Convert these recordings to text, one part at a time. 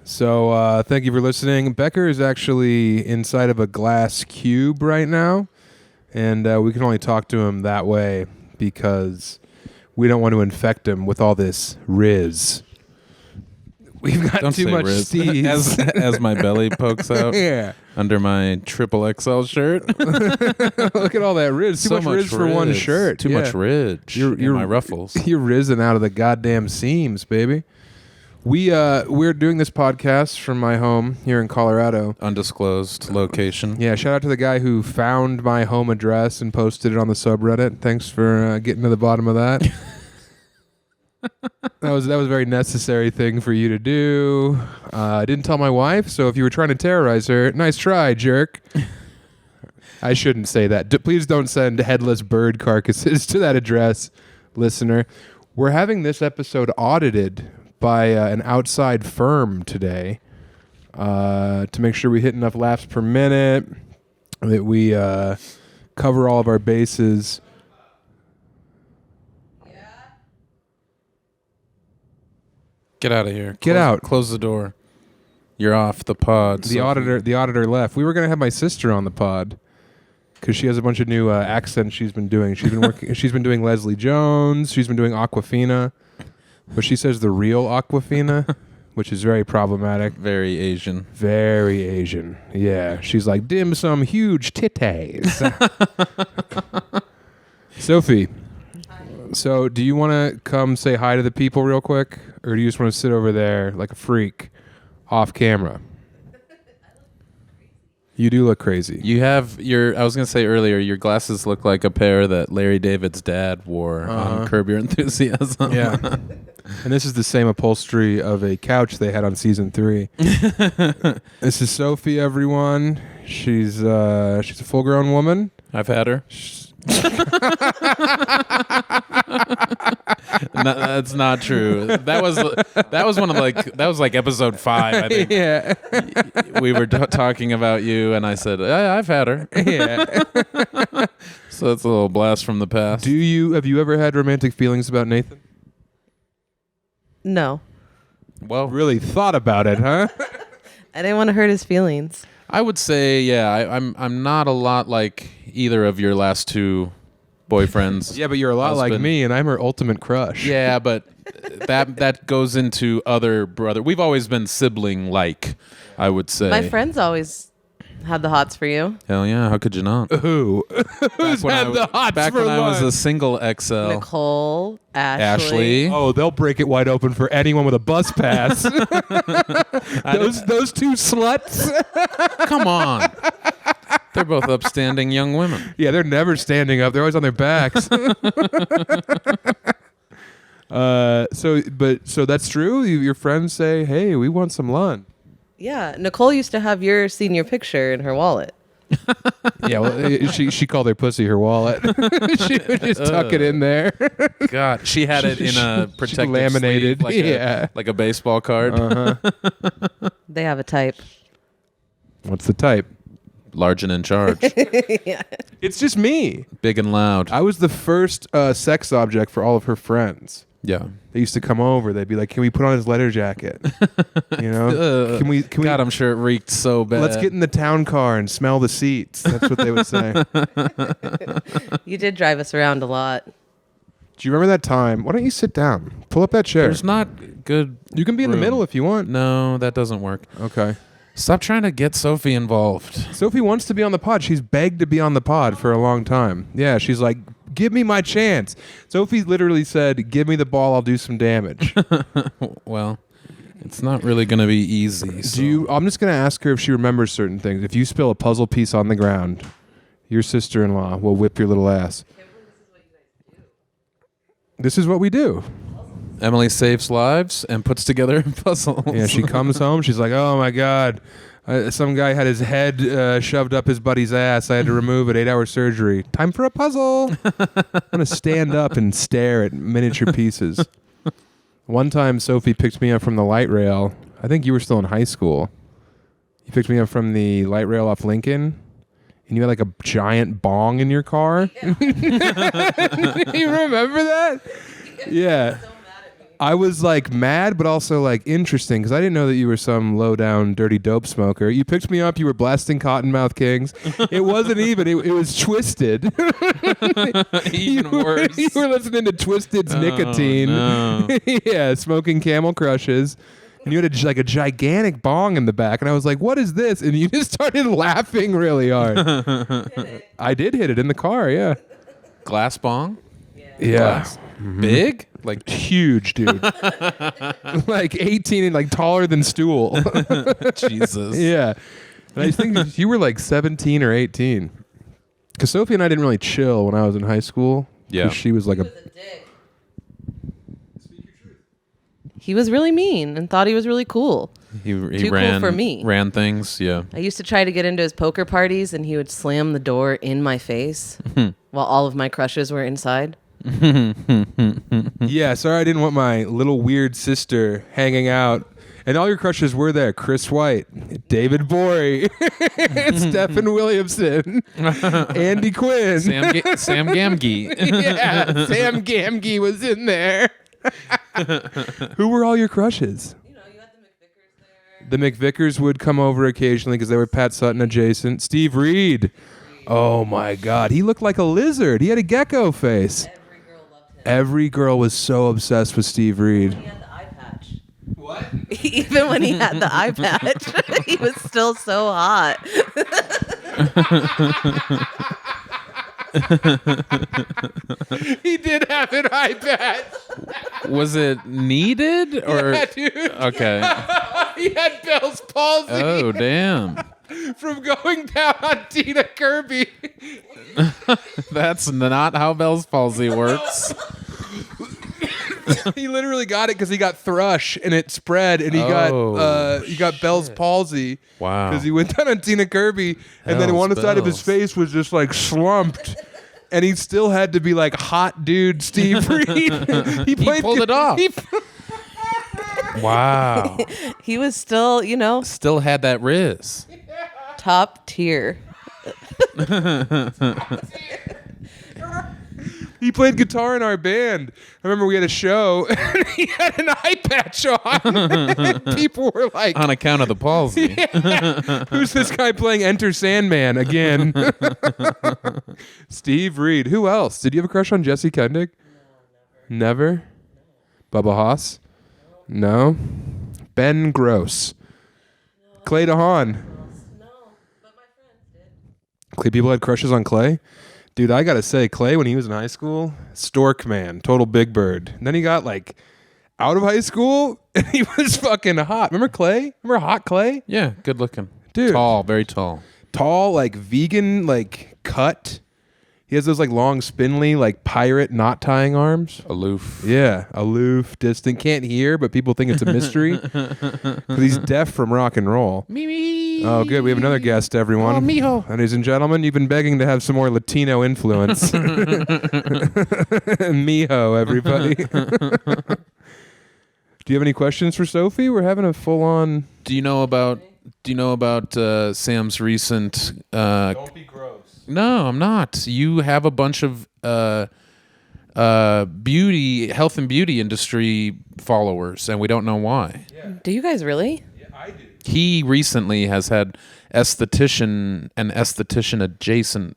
So thank you for listening. Becker is actually inside of a glass cube right now, and we can only talk to him that way because we don't want to infect him with all this riz. We've got too much steez. as my belly pokes out under my triple XL shirt. Look at all that riz. Too much riz for one shirt. Too much ridge in my ruffles. You're rizzing out of the goddamn seams, baby. We're doing this podcast from my home here in Colorado. Undisclosed location. Yeah, shout out to the guy who found my home address and posted it on the subreddit. Thanks for getting to the bottom of that. That was a very necessary thing for you to do. I didn't tell my wife, so if you were trying to terrorize her, nice try, jerk. I shouldn't say that. Please don't send headless bird carcasses to that address, listener. We're having this episode audited by an outside firm today to make sure we hit enough laughs per minute, that we cover all of our bases. Get out of here. Get out. Close the door. You're off the pod. The auditor left. We were going to have my sister on the pod because she has a bunch of new accents she's been doing. She's been working. She's been doing Leslie Jones. She's been doing Aquafina, but she says the real Aquafina, which is very problematic. Very Asian. Very Asian. Yeah. She's like, dim sum, huge titties. Sophie. So do you want to come say hi to the people real quick? Or do you just want to sit over there like a freak off camera? You do look crazy. You have I was going to say earlier, your glasses look like a pair that Larry David's dad wore on Curb Your Enthusiasm. Yeah. And this is the same upholstery of a couch they had on season 3. This is Sophie, everyone. She's a full-grown woman. I've had her. No, that's not true. That was like episode 5, I think. Yeah. We were talking about you, and I said, I've had her. Yeah. So that's a little blast from the past. Have you ever had romantic feelings about Nathan? No. Well, really thought about it, huh? I didn't want to hurt his feelings. I would say, yeah, I'm not a lot like either of your last two boyfriends. Yeah, but you're a lot like me, and I'm her ultimate crush. Yeah, but that goes into other brother. We've always been sibling-like, I would say. My friends always had the hots for you. Hell yeah, how could you not? Who? Who's had the hots back for when lunch? I was a single XL. Nicole, Ashley. Oh, they'll break it wide open for anyone with a bus pass. those two sluts. Come on. They're both upstanding young women. Yeah, they're never standing up. They're always on their backs. So that's true. Your friends say, "Hey, we want some lunch." Yeah, Nicole used to have your senior picture in her wallet. Yeah, well, she called her pussy her wallet. She would just tuck it in there. God, she had it in a protective laminated, sleeve, like a baseball card. Uh-huh. They have a type. What's the type? Large and in charge. Yeah. It's just me. Big and loud. I was the first sex object for all of her friends. Yeah. They used to come over. They'd be like, "Can we put on his leather jacket?" You know? Can we? God, I'm sure it reeked so bad. Let's get in the town car and smell the seats. That's what they would say. You did drive us around a lot. Do you remember that time? Why don't you sit down? Pull up that chair. There's not good. You can be in the middle if you want. No, that doesn't work. Okay. Stop trying to get Sophie involved. Sophie wants to be on the pod. She's begged to be on the pod for a long time. Yeah, she's like, "Give me my chance." Sophie literally said, "Give me the ball, I'll do some damage." Well, it's not really going to be easy. So. I'm just going to ask her if she remembers certain things. If you spill a puzzle piece on the ground, your sister-in-law will whip your little ass. This is what we do. Emily saves lives and puts together puzzles. Yeah, she comes home. She's like, "Oh, my God. Some guy had his head shoved up his buddy's ass. I had to remove it. 8-hour surgery. Time for a puzzle." I'm going to stand up and stare at miniature pieces. One time, Sophie picked me up from the light rail. I think you were still in high school. You picked me up from the light rail off Lincoln, and you had like a giant bong in your car. Yeah. You remember that? Yeah. I was like mad, but also like interesting because I didn't know that you were some low down, dirty dope smoker. You picked me up. You were blasting Cottonmouth Kings. It wasn't even. It was Twisted. Even worse. You were listening to Twisted's Nicotine. No. Yeah, smoking Camel Crushes. And you had a gigantic bong in the back, and I was like, "What is this?" And you just started laughing really hard. I did hit it in the car. Yeah. Glass bong? Yeah. Big? Like Huge, dude. Like 18 and like taller than stool. Jesus. Yeah. And I think you were like 17 or 18. Because Sophie and I didn't really chill when I was in high school. Yeah. 'Cause she was like He was really mean and thought he was really cool. He Too ran cool for me. Ran things, yeah. I used to try to get into his poker parties, and he would slam the door in my face while all of my crushes were inside. Yeah, sorry I didn't want my little weird sister hanging out. And all your crushes were there. Chris White, David Bory, Stephen Williamson, Andy Quinn. Sam Gamgee. Yeah, Sam Gamgee was in there. Who were all your crushes? You know, you had the McVickers there. The McVickers would come over occasionally because they were Pat Sutton adjacent. Steve Reed. Oh my God. He looked like a lizard. He had a gecko face. Every girl loved him. Every girl was so obsessed with Steve Reed. He had the eye patch. What? Even when he had the eye patch, he was still so hot. He did have an eye patch. Was it needed or Yeah, dude. okay? He had Bell's palsy Oh damn. from going down on Tina Kirby. That's not how Bell's palsy works. He literally got it because he got thrush and it spread, and he got Bell's palsy. Wow. Because he went down on Tina Kirby, and then Hell's one side of his bells. face was just like slumped. And he still had to be like hot dude Steve Reed. He pulled it off. he- Wow. He was still, you know, Still had that riz. top tier. He played guitar in our band. I remember we had a show, and he had an eye patch on. People were like, On account of the palsy. "Who's this guy playing Enter Sandman again?" Steve Reed. Who else? Did you have a crush on Jesse Kendick? No, never. Bubba Haas? No. Ben Gross. Clay DeHaan. No, but my friends did. Clay, people had crushes on Clay? Dude, I gotta say, Clay, when he was in high school, Stork man, total Big Bird. And then he got like out of high school, and he was fucking hot. Remember Clay? Remember hot Clay? Yeah, good looking. Dude. Tall, very tall. Tall, like vegan, like cut. He has those like long, spindly, like pirate knot tying arms. Aloof. Yeah, aloof, distant, can't hear, but people think it's a mystery because he's deaf from rock and roll. Mimi. Oh, good. We have another guest, everyone. Oh, mijo. Ladies and gentlemen, you've been begging to have some more Latino influence. Mijo, everybody. Do you have any questions for Sophie? We're having a full-on... Do you know about Sam's recent Don't be gross. No, I'm not. You have a bunch of beauty, health and beauty industry followers, and we don't know why. Do you guys really? Yeah, I do. He recently has had esthetician and esthetician adjacent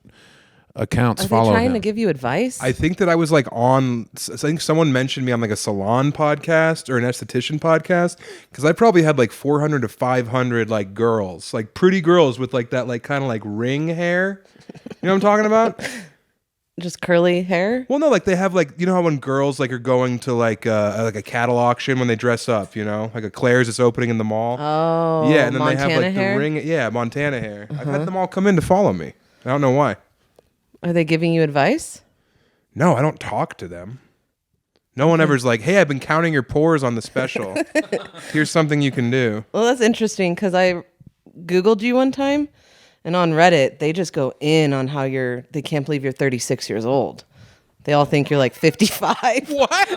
accounts Are they follow trying him. to give you advice? I think that I was like on, I think someone mentioned me on like a salon podcast or an esthetician podcast because I probably had like 400 to 500 like girls, like pretty girls with like that like kind of like ring hair. You know what I'm talking about? Just curly hair? Well, no, like they have like, you know how when girls like are going to like a cattle auction when they dress up, you know, like a Claire's is opening in the mall. Oh, Yeah, and then Montana they have like hair? the ring. Yeah, Montana hair. I've had them all come in to follow me. I don't know why. Are they giving you advice? No, I don't talk to them. No one ever's like, "Hey, I've been counting your pores on the special. Here's something you can do." Well, that's interesting because I Googled you one time, and on Reddit, they just go in on how they can't believe you're 36 years old. They all think you're like 55. What?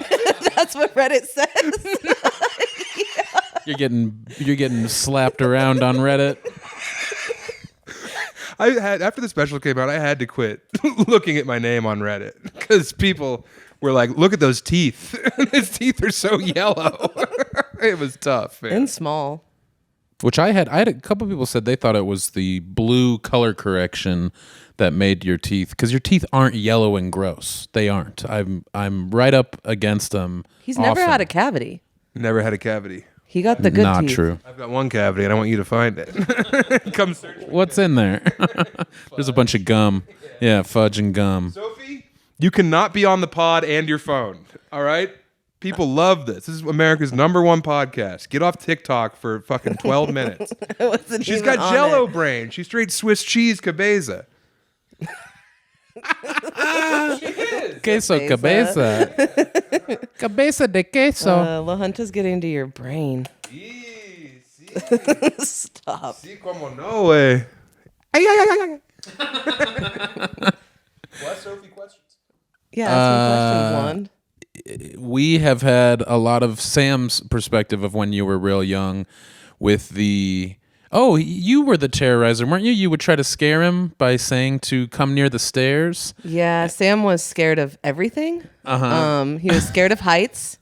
That's what Reddit says. You're getting slapped around on Reddit. I had after the special came out, I had to quit looking at my name on Reddit because people were like, look at those teeth. His teeth are so yellow. It was tough, man. And small. Which I had a couple people said they thought it was the blue color correction that made your teeth, because your teeth aren't yellow and gross. They aren't. I'm right up against them. He's never often. had a cavity. Never had a cavity. He got the good Not teeth. true. I've got one cavity, and I want you to find it. Come search. What's in there? There's a bunch of gum. Yeah, fudge and gum. Sophie, you cannot be on the pod and your phone. All right? People love this. This is America's #1 podcast. Get off TikTok for fucking 12 minutes. I wasn't She's even got on Jello it. brain. She's straight Swiss cheese cabeza. Queso cabeza. Cabeza de queso. La Hunta's getting to your brain. Sí. Stop. Sí, como no, way. What, Sophie, questions? Yeah, ask some questions, Lund. We have had a lot of Sam's perspective of when you were real young with the... Oh, you were the terrorizer, weren't you? You would try to scare him by saying to come near the stairs. Yeah, Sam was scared of everything. He was scared of heights.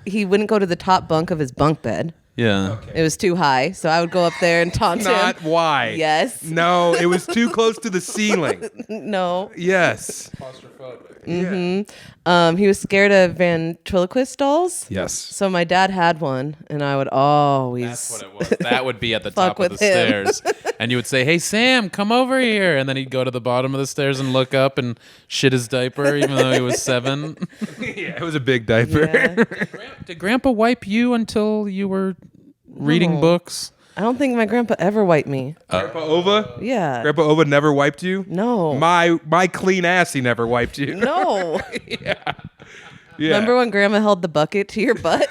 He wouldn't go to the top bunk of his bunk bed. Yeah. It was too high, so I would go up there and taunt Not him. why. Yes. No, it was too close to the ceiling. No. Yes. He was scared of ventriloquist dolls. Yes. So my dad had one, and I would always. That's what it was. That would be at the Fuck top of the with him. stairs. And you would say, hey, Sam, come over here. And then he'd go to the bottom of the stairs and look up and shit his diaper, even though he was 7. Yeah, it was a big diaper. Yeah. Did Grandpa wipe you until you were reading No. books? I don't think my grandpa ever wiped me. Grandpa Ova? Yeah. Grandpa Ova never wiped you? No. My clean ass, he never wiped you. No. Yeah. Remember when grandma held the bucket to your butt?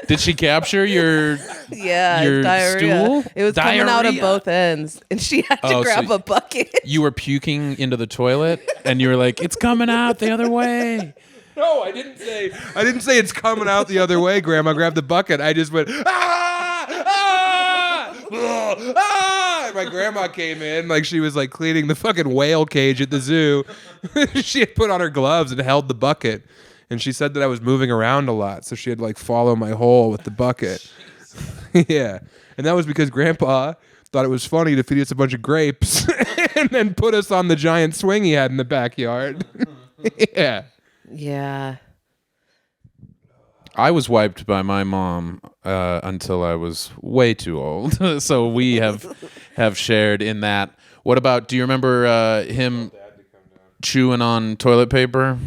Did she capture your... Yeah, Your diarrhea. stool? It was coming out of Diarrhea. both ends, and she had to Oh, so grab a bucket. You were puking into the toilet, and you were like, it's coming out the other way. No, I didn't say it's coming out the other way, Grandma. Grab the bucket. I just went, ah! And my grandma came in like she was like cleaning the fucking whale cage at the zoo. She had put on her gloves and held the bucket. And she said that I was moving around a lot, so she had to like follow my hole with the bucket. Yeah. And that was because Grandpa thought it was funny to feed us a bunch of grapes and then put us on the giant swing he had in the backyard. Yeah. Yeah. I was wiped by my mom until I was way too old. So we have shared in that. What about, do you remember him chewing on toilet paper?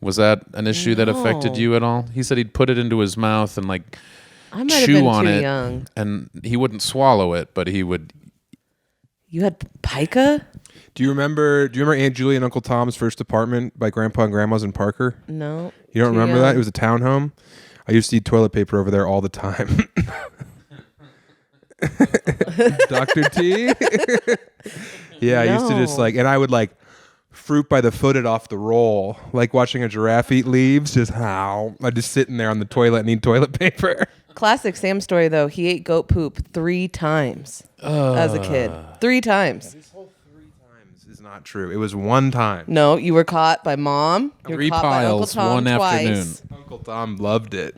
Was that an issue that affected No. you at all? He said he'd put it into his mouth and like I might have chew been on too it, young. and he wouldn't swallow it, but he would. You had pica? Do you remember Aunt Julie and Uncle Tom's first apartment by Grandpa and Grandma's in Parker? No. You don't Too remember that? young. It was a townhome. I used to eat toilet paper over there all the time. Dr. T? Yeah, I used to just No. like, and I would like fruit by the foot it off the roll, like watching a giraffe eat leaves, just how. I'd just sitting there on the toilet and eat toilet paper. Classic Sam story, though. He ate goat poop 3 times as a kid. 3 times. This whole 3 times is not true. It was one time. No, you were caught by Mom. You were 3 caught by Uncle piles Tom one twice. afternoon. Uncle Tom loved it.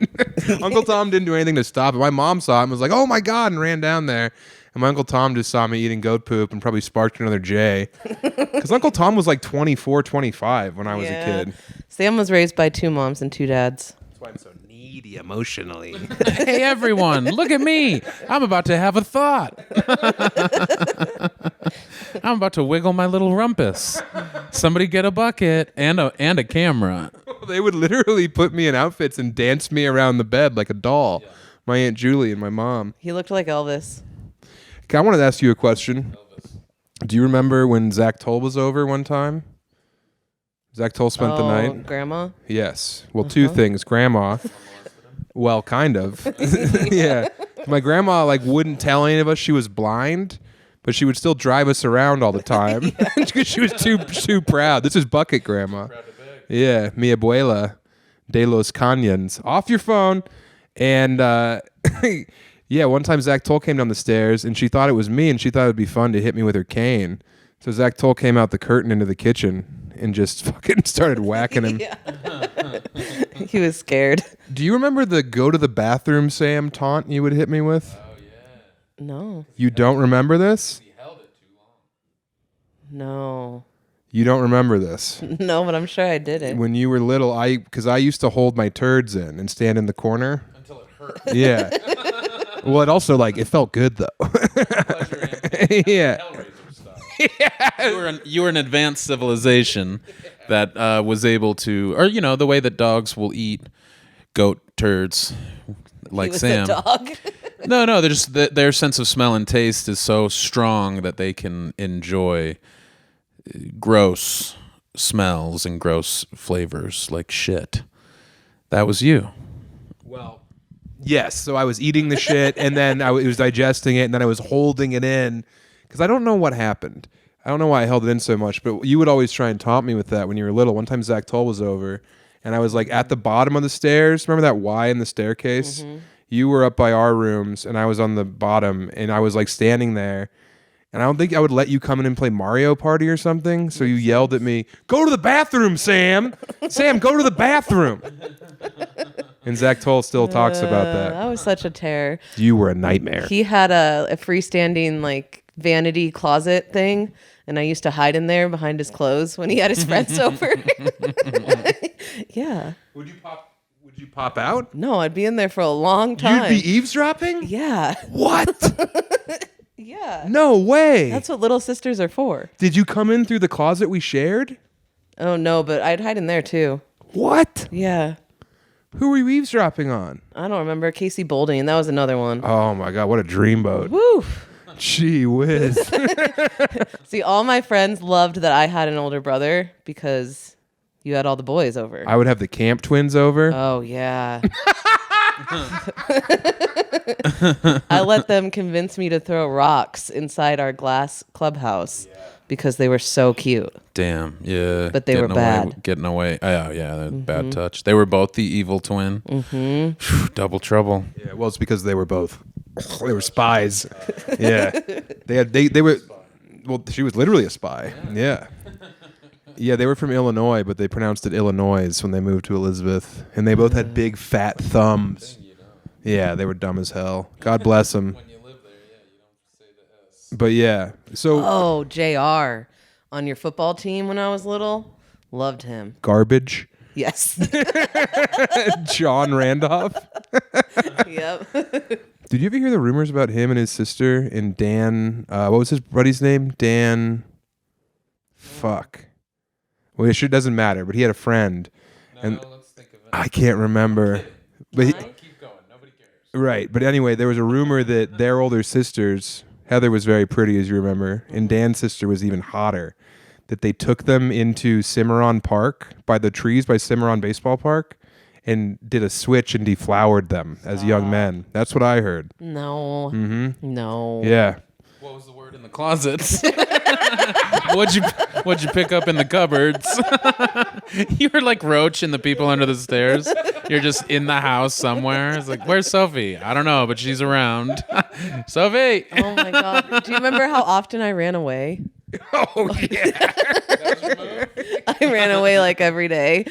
Uncle Tom didn't do anything to stop it. My mom saw it and was like, oh my God, and ran down there. And my Uncle Tom just saw me eating goat poop and probably sparked another J. Because Uncle Tom was like 24, 25 when I was a kid. Sam was raised by 2 moms and 2 dads. That's why I'm so needy emotionally. Hey everyone, look at me! I'm about to have a thought. I'm about to wiggle my little rumpus. Somebody get a bucket and a camera. They would literally put me in outfits and dance me around the bed like a doll. Yeah. My Aunt Julie and my mom. He looked like Elvis. Okay, I wanted to ask you a question. Do you remember when Zach Toll was over one time? Zach Toll spent the night. Grandma? Yes. Well, 2 things. Grandma. Well, kind of. Yeah. My grandma like wouldn't tell any of us she was blind, but she would still drive us around all the time because she was too proud. This is bucket grandma. Yeah, mi abuela de los Canyons. Off your phone. And yeah, one time Zach Toll came down the stairs and she thought it was me and she thought it would be fun to hit me with her cane. So Zach Toll came out the curtain into the kitchen and just fucking started whacking him. Yeah. He was scared. Do you remember the go to the bathroom, Sam taunt you would hit me with? Oh yeah. No. You don't remember this? He held it too long. No. You don't remember this? No, but I'm sure I did it. When you were little, because I used to hold my turds in and stand in the corner. Until it hurt. Yeah. Well, it also it felt good though. Yeah. Hellraiser style. You were an advanced civilization that was able to, or the way that dogs will eat goat turds, like He was Sam. a dog. No, they're just their sense of smell and taste is so strong that they can enjoy gross smells and gross flavors like shit. That was you. Well, yes. So I was eating the shit, and then it was digesting it, and then I was holding it in because I don't know what happened. I don't know why I held it in so much, but you would always try and taunt me with that when you were little. One time Zach Toll was over, and I was at the bottom of the stairs. Remember that Y in the staircase? Mm-hmm. You were up by our rooms, and I was on the bottom, and I was standing there. And I don't think I would let you come in and play Mario Party or something. So you yelled at me, "Go to the bathroom, Sam! Sam, go to the bathroom!" And Zach Toll still talks about that. I was such a terror. You were a nightmare. He had a freestanding vanity closet thing, and I used to hide in there behind his clothes when he had his friends over. Yeah. Would you pop out? No, I'd be in there for a long time. You'd be eavesdropping? Yeah. What? Yeah. No way. That's what little sisters are for. Did you come in through the closet we shared? Oh, no, but I'd hide in there too. What? Yeah. Who were you eavesdropping on? I don't remember. Casey Bolding. That was another one. Oh my God, what a dreamboat. Woo. Gee whiz. See, all my friends loved that I had an older brother because you had all the boys over. I would have the Camp twins over. Oh, yeah. I let them convince me to throw rocks inside our glass clubhouse because they were so cute. Damn, yeah. But they were bad. Getting away. Oh, yeah, bad touch. They were both the evil twin. Mm-hmm. Double trouble. Yeah, well, it's because they were both. They were spies. Yeah. They were. Well, she was literally a spy. Yeah. Yeah, they were from Illinois, but they pronounced it Illinois when they moved to Elizabeth. And they both had big, fat thumbs. Yeah, they were dumb as hell. God bless them. When you live there, you don't say the S. But yeah, so... Oh, JR on your football team when I was little. Loved him. Garbage. Yes. John Randolph. Yep. Did you ever hear the rumors about him and his sister and Dan... what was his buddy's name? Dan... Fuck. Well, it doesn't matter, but he had a friend. No, let's think of it. I can't remember. But Keep going. Nobody cares. right. But anyway, there was a rumor that their older sisters, Heather was very pretty, as you remember, and Dan's sister was even hotter, that they took them into Cimarron Park, by the trees by Cimarron Baseball Park, and did a switch and deflowered them as young men. That's what I heard. No. Mm-hmm. No. Yeah. What was the word in the closets? What'd you pick up in the cupboards? You were like Roach and the people under the stairs. You're just in the house somewhere. It's like, where's Sophie? I don't know, but she's around. Sophie. Oh my God. Do you remember how often I ran away? Oh, yeah. I ran away every day,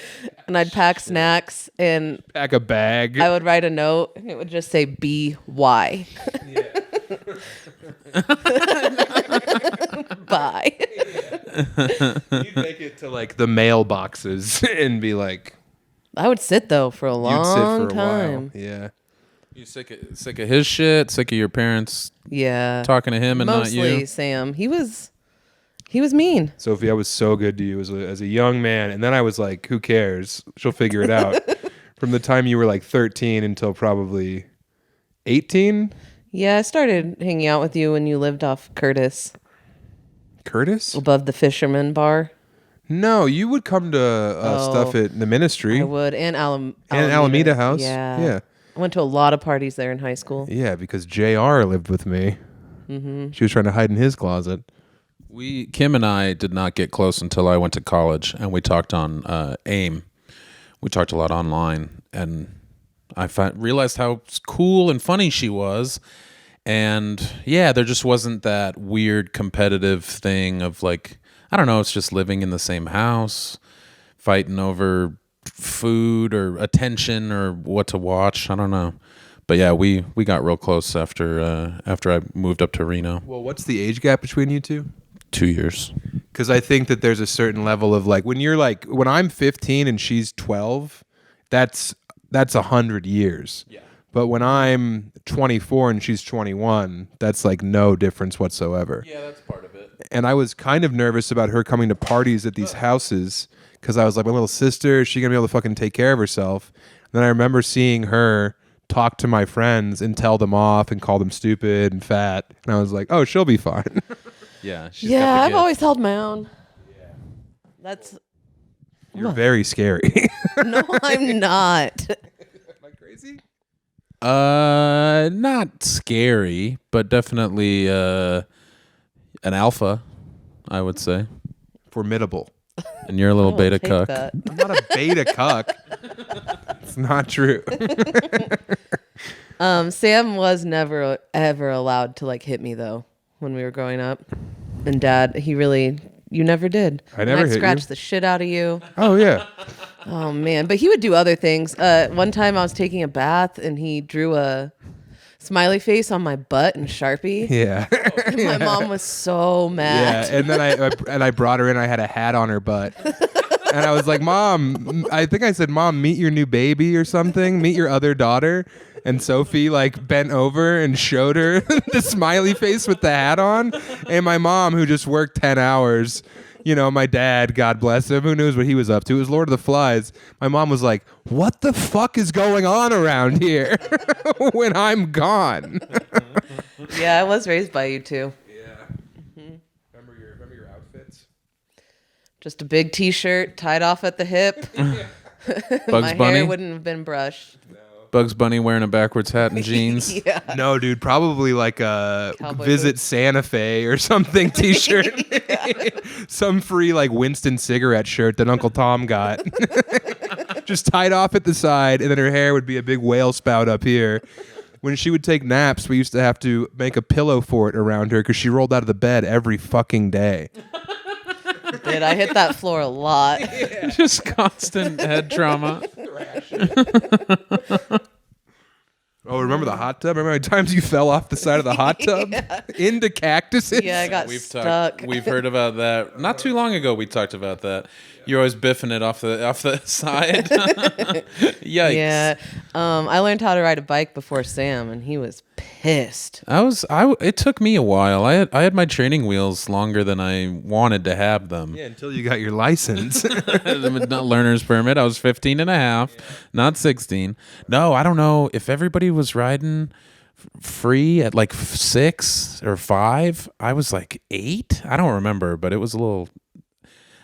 and I'd pack snacks, and Pack a bag. I would write a note, and it would just say BY. Bye. You'd make it to the mailboxes and be like... I would sit though for a long You'd sit for a time. while. Yeah. You sick of his shit? Sick of your parents Yeah. talking to him and Mostly not you? Sam. He was mean. Sophie, I was so good to you as a young man, and then I was like, who cares? She'll figure it out. From the time you were 13 until probably 18? Yeah, I started hanging out with you when you lived off Curtis, Curtis? above the Fisherman Bar. No, you would come to stuff at the ministry. I would, and Alameda House. Yeah. Yeah. I went to a lot of parties there in high school. Yeah, because JR lived with me. Mm-hmm. She was trying to hide in his closet. Kim and I did not get close until I went to college, and we talked on AIM. We talked a lot online, and I realized how cool and funny she was. And yeah, there just wasn't that weird competitive thing of like, I don't know, it's just living in the same house, fighting over food or attention or what to watch. I don't know. But yeah, we got real close after I moved up to Reno. Well, what's the age gap between you two? 2 years. Because I think that there's a certain level of like when I'm 15 and she's 12, that's 100 years. Yeah. But when I'm 24 and she's 21, that's like no difference whatsoever. Yeah, that's part of it. And I was kind of nervous about her coming to parties at these houses because I was like, my little sister, is she gonna be able to fucking take care of herself? And then I remember seeing her talk to my friends and tell them off and call them stupid and fat, and I was like, oh, she'll be fine. Yeah. Yeah, I've always held my own. Yeah. That's. You're very scary. No, I'm not. Am I crazy? Not scary, but definitely an alpha, I would say. Formidable. And you're a little beta Take cuck. that. I'm not a beta cuck. It's not true. Sam was never ever allowed to like hit me though when we were growing up, and Dad, you never did. I never I'd hit scratch you. the shit out of you. Oh yeah. Oh man, but he would do other things. One time I was taking a bath and he drew a smiley face on my butt in Sharpie. Yeah. And my mom was so mad. Yeah, and then I brought her in. I had a hat on her butt, and I was like, "Mom," I think I said, "Mom, meet your new baby or something. Meet your other daughter." And Sophie like bent over and showed her the smiley face with the hat on. And my mom, who just worked 10 hours, my dad, God bless him, who knows what he was up to? It was Lord of the Flies. My mom was like, "What the fuck is going on around here when I'm gone?" Yeah, I was raised by you too. Yeah. Remember your outfits? Just a big T-shirt tied off at the hip. Bugs My Bunny? hair wouldn't have been brushed. Bugs Bunny wearing a backwards hat and jeans. Yeah. No, dude, probably like a Cowboy Visit boots. Santa Fe or something t-shirt. Some free like Winston cigarette shirt that Uncle Tom got. Just tied off at the side, and then her hair would be a big whale spout up here. When she would take naps, we used to have to make a pillow fort around her because she rolled out of the bed every fucking day. Did I hit that floor a lot? Just constant head trauma. Oh, remember the hot tub? Remember how many times you fell off the side of the hot tub into cactuses? Yeah, I got We've stuck. We've heard about that. Not too long ago, we talked about that. You're always biffing it off the side. Yikes. Yeah. I learned how to ride a bike before Sam, and he was pissed. It took me a while. I had my training wheels longer than I wanted to have them. Yeah, until you got your license. Not learner's permit. I was 15 and a half, not 16. No, I don't know if everybody was riding free at like 6 or 5. I was like 8. I don't remember, but I was a little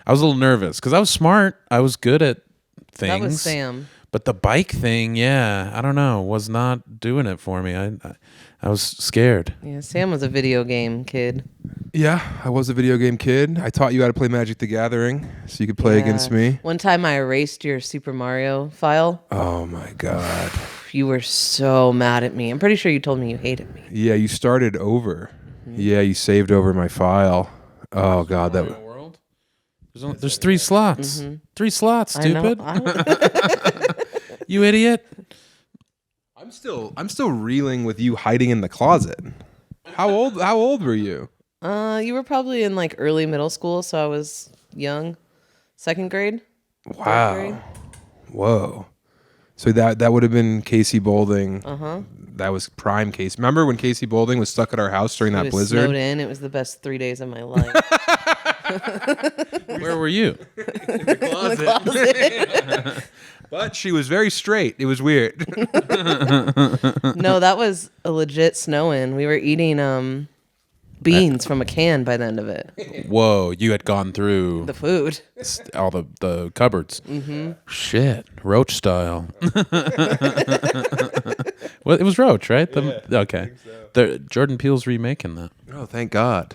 nervous because I was smart. I was good at things. That was Sam. But the bike thing, yeah, I don't know, was not doing it for me. I was scared. Yeah, Sam was a video game kid. Yeah, I was a video game kid. I taught you how to play Magic the Gathering so you could play against me. One time I erased your Super Mario file. Oh my God. You were so mad at me. I'm pretty sure you told me you hated me. Yeah, you started over. Yeah, you saved over my file. Oh God, that was... World? There's 3 slots. 3 slots, stupid. I know. You idiot. I'm still reeling with you hiding in the closet. How old were you? You were probably in like early middle school, so I was young. 2nd grade. Wow. 3rd grade. Whoa. So that would have been Casey Boulding. Uh-huh. That was prime Casey. Remember when Casey Boulding was stuck at our house during that It was blizzard? snowed in. It was the best 3 days of my life. Where were you? In the closet. But she was very straight. It was weird. No, that was a legit snow-in. We were eating beans from a can by the end of it. Whoa, you had gone through The food. all the cupboards. Mm-hmm. Shit, Roach style. Well, it was Roach, right? Okay. Jordan Peele's remaking that. Oh, thank God.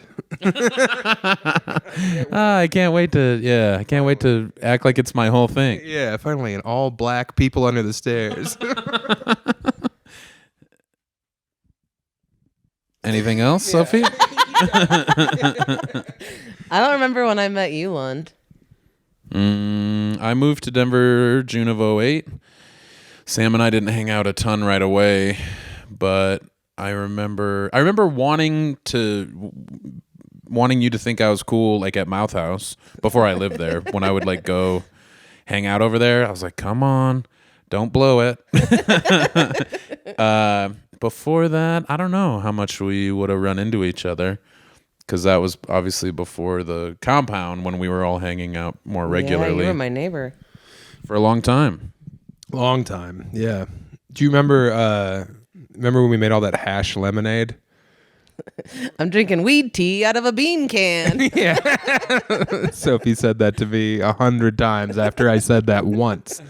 I can't wait to act like it's my whole thing. Yeah, finally an all black people under the stairs. Anything else, Sophie? I don't remember when I met you, Lund. I moved to Denver June of '08. Sam and I didn't hang out a ton right away, but I remember wanting you to think I was cool, like at Mouth House before I lived there. When I would like go hang out over there, I was like, "Come on, don't blow it." Before that, I don't know how much we would have run into each other, because that was obviously before the compound when we were all hanging out more regularly. Yeah, you were my neighbor for a long time. Long time, yeah. Do you remember when we made all that hash lemonade? I'm drinking weed tea out of a bean can. Yeah. Sophie said that to me 100 times after I said that once.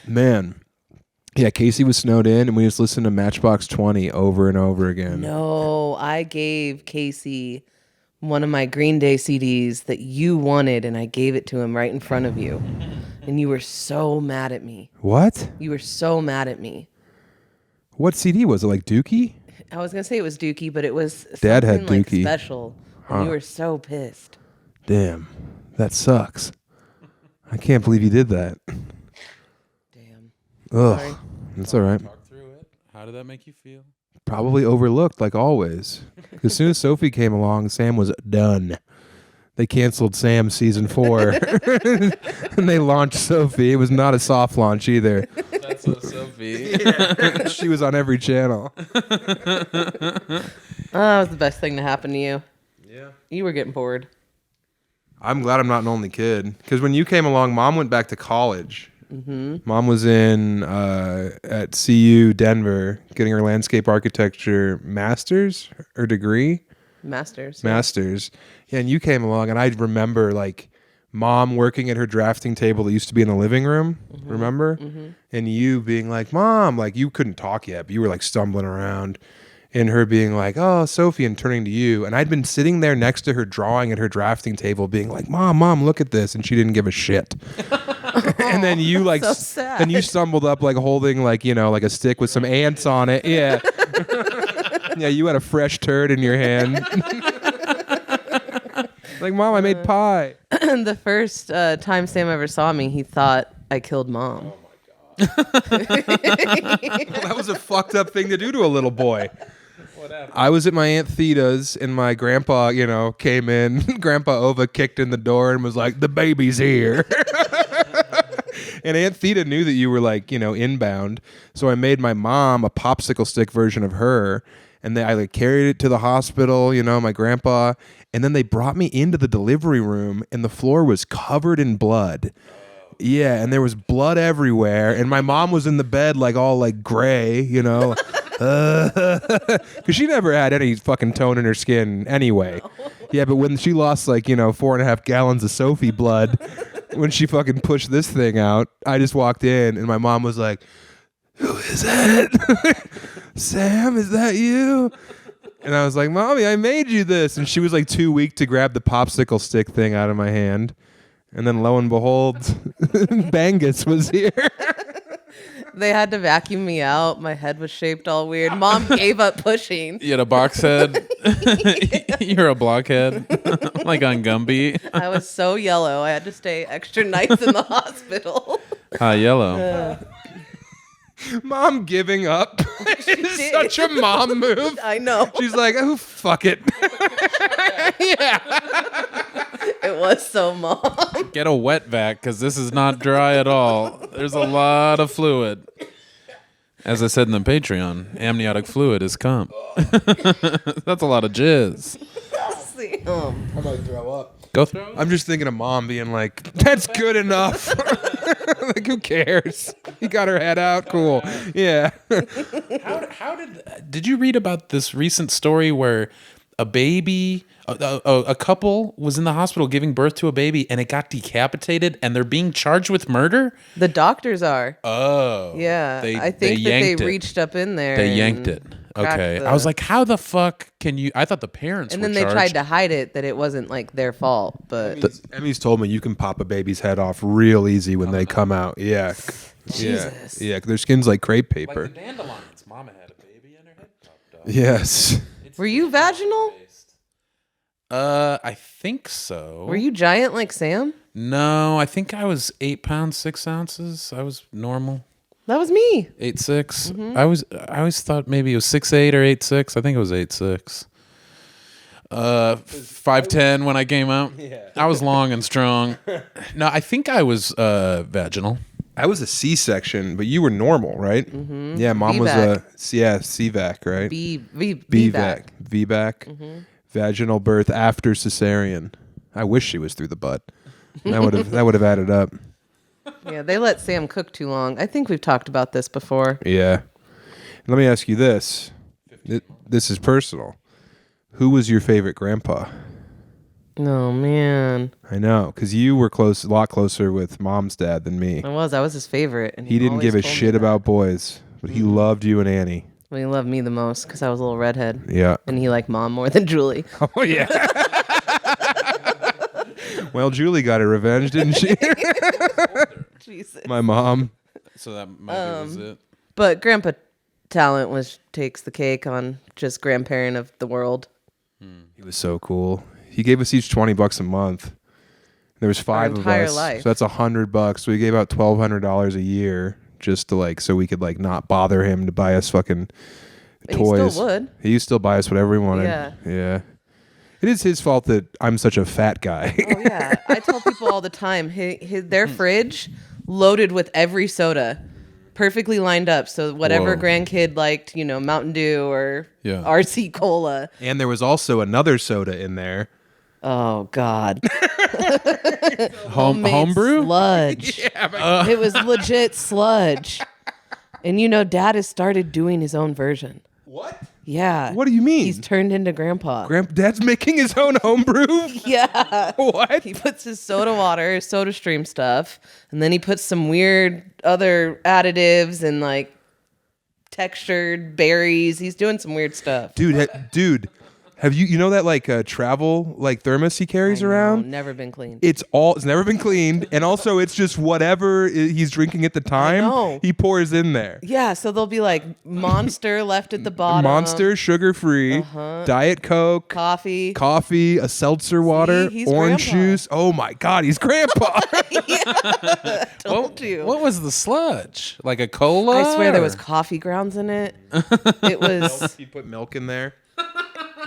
Man. Yeah, Casey was snowed in, and we just listened to Matchbox 20 over and over again. No, I gave Casey one of my Green Day CDs that you wanted, and I gave it to him right in front of you. And you were so mad at me. What? You were so mad at me. What CD was it? Like Dookie? I was gonna say it was Dookie, but it was Dad had something, like, Dookie. special. And you were so pissed. Damn, that sucks. I can't believe you did that. Damn. Ugh, Sorry. that's all right. Talk through it. How did that make you feel? Probably overlooked, like always. As soon as Sophie came along, Sam was done. They canceled Sam season 4, and they launched Sophie. It was not a soft launch either. That's so Sophie. Yeah. She was on every channel. That was the best thing to happen to you. Yeah. You were getting bored. I'm glad I'm not an only kid, because when you came along, Mom went back to college. Mm-hmm. Mom was at CU Denver getting her landscape architecture master's or degree. Masters. Yeah, and you came along, and I remember like Mom working at her drafting table that used to be in the living room. Mm-hmm. Remember? Mm-hmm. And you being like, "Mom," like you couldn't talk yet, but you were like stumbling around. And her being like, "Oh, Sophie," and turning to you. And I'd been sitting there next to her drawing at her drafting table being like, Mom, look at this. And she didn't give a shit. And then you like, so sad. Then you stumbled up like holding like, like a stick with some ants on it. Yeah. Yeah, you had a fresh turd in your hand. Like, Mom, I made pie. The first time Sam ever saw me, he thought I killed Mom. Well, that was a fucked up thing to do to a little boy. What happened? I was at my Aunt Theta's, and my grandpa, came in. Grandpa Ova kicked in the door and was like, "The baby's here." And Aunt Theta knew that you were like, inbound. So I made my mom a popsicle stick version of her. And I like carried it to the hospital, my grandpa. And then they brought me into the delivery room, and the floor was covered in blood. Yeah, and there was blood everywhere, and my mom was in the bed like all like gray, because she never had any fucking tone in her skin anyway. No. Yeah, but when she lost like 4.5 gallons of Sophie blood, when she fucking pushed this thing out, I just walked in, and my mom was like, "Who is that? Sam, is that you?" And I was like, "Mommy, I made you this," and she was like too weak to grab the popsicle stick thing out of my hand. And then lo and behold, Bangus was here. They had to vacuum me out. My head was shaped all weird. Mom gave up pushing. You had a box head. You're a blockhead, like on Gumby. I was so yellow. I had to stay extra nights in the hospital. Yellow. Mom giving up is such a mom move. I know. She's like, "Oh, fuck it." Yeah. It was so mom. Get a wet vac, because this is not dry at all. There's a lot of fluid. As I said in the Patreon, amniotic fluid is cum. That's a lot of jizz. I might throw up. Go throw I'm just thinking of Mom being like, "That's good enough." Like, who cares? You got her head out. Cool. Yeah. How did you read about this recent story where a baby, a couple was in the hospital giving birth to a baby, and it got decapitated, and they're being charged with murder? The doctors are. Oh. Yeah. I think they reached up in there. They yanked it. Okay. I was like, how the fuck can you? I thought the parents and were then they charged. tried to hide it, that it wasn't like their fault. But Emmy's told me you can pop a baby's head off real easy when they come out. Yeah. Jesus. Yeah. Their skin's like crepe paper. Like the dandelion. Yes. Were you vaginal? I think so. Were you giant like Sam? No, I think I was 8 pounds 6 ounces. I was normal. That was me. 8'6". I always thought maybe it was 6'8" or 8'6". I think it was 8'6". 5'10" when I came out. Yeah. I was long and strong. No, I think I was vaginal. I was a C-section, but you were normal, right? Mm-hmm. Yeah, mom was a CVAC, right? VVAC. VVAC. Vaginal birth after cesarean. I wish she was through the butt. That would have added up. Yeah, they let Sam cook too long. I think we've talked about this before. Yeah. Let me ask you this. This is personal. Who was your favorite grandpa? Oh, man. I know, because you were a lot closer with mom's dad than me. I was his favorite. And he didn't give a shit about boys, but he loved you and Annie. Well, he loved me the most because I was a little redhead. Yeah. And he liked mom more than Julie. Oh, yeah. Well, Julie got her revenge, didn't she? Jesus. My mom. So that maybe was it. But Grandpa Tallent takes the cake on just grandparent of the world. He was so cool. He gave us each $20 a month. There was 5 of entire us, life. so that's $100. So we gave out $1,200 a year just to so we could not bother him to buy us fucking toys. He still would. He used to still buy us whatever we wanted. Yeah. It is his fault that I'm such a fat guy. Oh yeah, I tell people all the time, their fridge loaded with every soda, perfectly lined up. So whatever grandkid liked, Mountain Dew or RC Cola. And there was also another soda in there. Oh God. Homebrew? Sludge. Yeah, it was legit sludge. And Dad has started doing his own version. What? Yeah. What do you mean? He's turned into Grandpa. Dad's making his own homebrew? Yeah. What? He puts his soda water, his soda stream stuff, and then he puts some weird other additives and textured berries. He's doing some weird stuff. Dude, have you that travel thermos he carries around? Never been cleaned. It's never been cleaned, and also it's just whatever he's drinking at the time. He pours in there. Yeah, so there'll be Monster left at the bottom. Monster, sugar-free, Diet Coke, coffee, a seltzer water, he's orange Grandpa. juice. Oh my God, he's Grandpa. Yeah, told you. What was the sludge? Like a cola? I swear there was coffee grounds in it. It was. He put milk in there.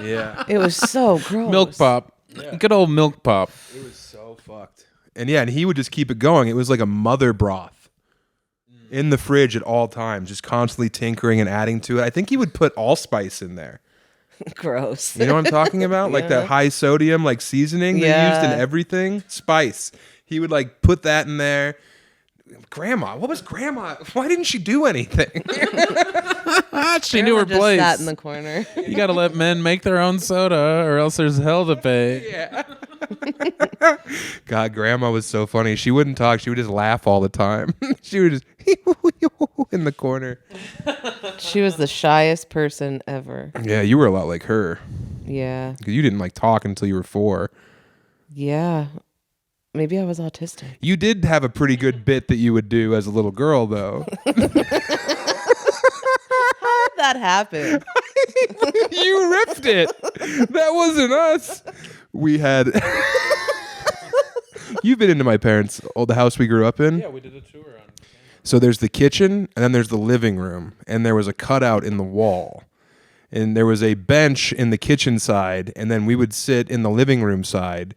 Yeah. It was so gross. Milk pop. Yeah. Good old milk pop. It was so fucked. And he would just keep it going. It was like a mother broth in the fridge at all times, just constantly tinkering and adding to it. I think he would put allspice in there. Gross. You know what I'm talking about? Like that high sodium seasoning they used in everything. Spice. He would put that in there. Grandma, what was Grandma? Why didn't she do anything? She knew her just place. Sat in the corner. You got to let men make their own soda, or else there's hell to pay. Yeah. God, Grandma was so funny. She wouldn't talk. She would just laugh all the time. She would just in the corner. She was the shyest person ever. Yeah, you were a lot like her. Yeah. Because you didn't talk until you were 4. Yeah. Maybe I was autistic. You did have a pretty good bit that you would do as a little girl, though. How did that happen? You ripped it. That wasn't us. We had... You've been into my parents' the house we grew up in? Yeah, we did a tour on. So there's the kitchen, and then there's the living room, and there was a cutout in the wall. And there was a bench in the kitchen side, and then we would sit in the living room side,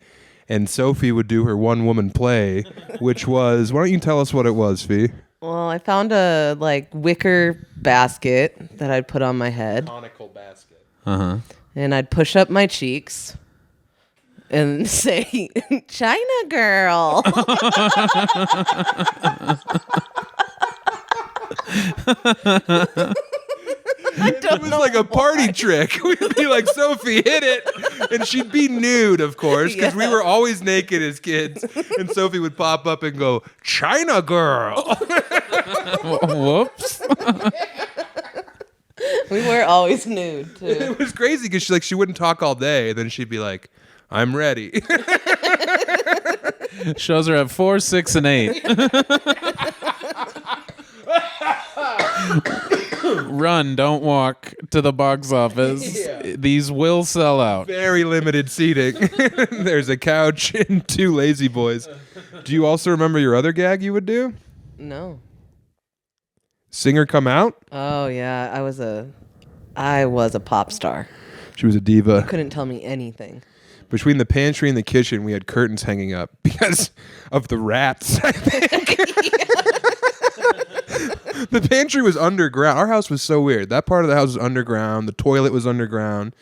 and Sophie would do her one-woman play, which was... Why don't you tell us what it was, Fee? Well, I found a wicker basket that I'd put on my head. Conical basket. Uh-huh. And I'd push up my cheeks and say, China girl. It was like a party trick. We'd be like, Sophie, hit it. And she'd be nude, of course, because we were always naked as kids. And Sophie would pop up and go, China girl. Whoops. We were always nude, too. It was crazy because she wouldn't talk all day. And then she'd be like, I'm ready. Shows her at 4, 6, and 8. Run, don't walk. to the box office. These will sell out. Very limited seating. There's a couch and 2 lazy boys. Do you also remember your other gag you would do? No. Singer come out? Oh yeah, I was a pop star. She was a diva. Couldn't tell me anything. Between the pantry and the kitchen, we had curtains hanging up because of the rats, I think. The pantry was underground. Our house was so weird. That part of the house was underground. The toilet was underground.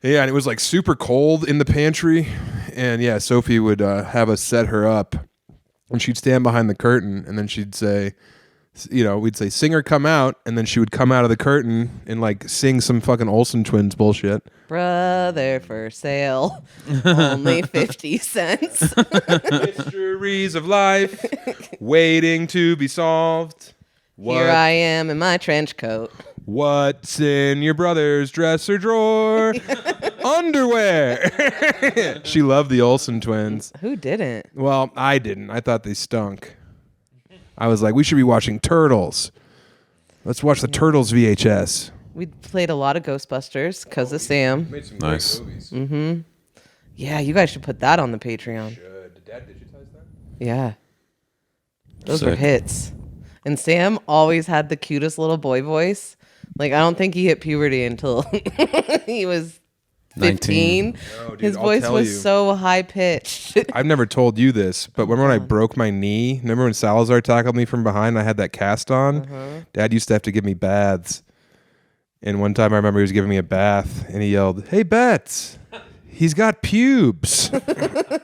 Yeah, and it was like super cold in the pantry. And yeah, Sophie would have us set her up. And she'd stand behind the curtain, and then she'd say, we'd say, singer come out, and then she would come out of the curtain and like sing some fucking Olsen Twins bullshit. Brother for sale, only 50 cents. Mysteries of life, waiting to be solved. Here I am in my trench coat. What's in your brother's dresser drawer? Underwear. She loved the Olsen Twins. Who didn't? Well, I didn't. I thought they stunk. I was like, we should be watching Turtles. Let's watch the Turtles VHS. We played a lot of Ghostbusters because of Sam. Made some Nice. great movies. Mm-hmm. Yeah, you guys should put that on the Patreon. Did Dad digitize that? Yeah. Those were Sick. hits. And Sam always had the cutest little boy voice. Like, I don't think he hit puberty until he was 15. 19. No, dude, His I'll voice tell was you. so high pitched. I've never told you this, but remember when I broke my knee? Remember when Salazar tackled me from behind and I had that cast on? Dad used to have to give me baths. And one time I remember he was giving me a bath and he yelled, "Hey, Bets, he's got pubes."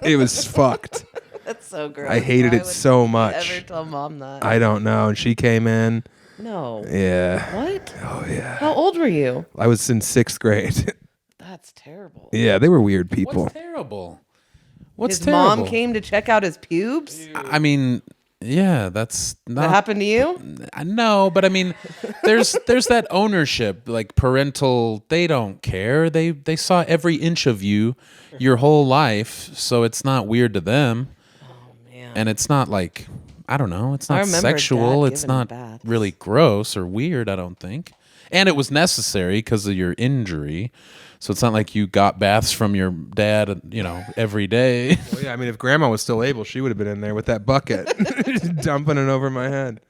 It was fucked. That's so gross. I hated Why it would so you much. Ever tell mom that? I don't know. And she came in. No. Yeah. What? Oh, yeah. How old were you? I was in 6th grade. That's terrible. Yeah, they were weird people. What's terrible? What's His terrible? mom came to check out his pubes? I mean, yeah, that's not. That happened to you? No, but I mean, there's that ownership, like parental. They don't care. They saw every inch of you, your whole life, so it's not weird to them. Oh, man. And it's not like, I don't know, it's I not remember sexual. Dad It's giving him not baths. really gross or weird, I don't think. And it was necessary because of your injury. So it's not like you got baths from your dad, every day. Well, yeah, I mean, if Grandma was still able, she would have been in there with that bucket, dumping it over my head.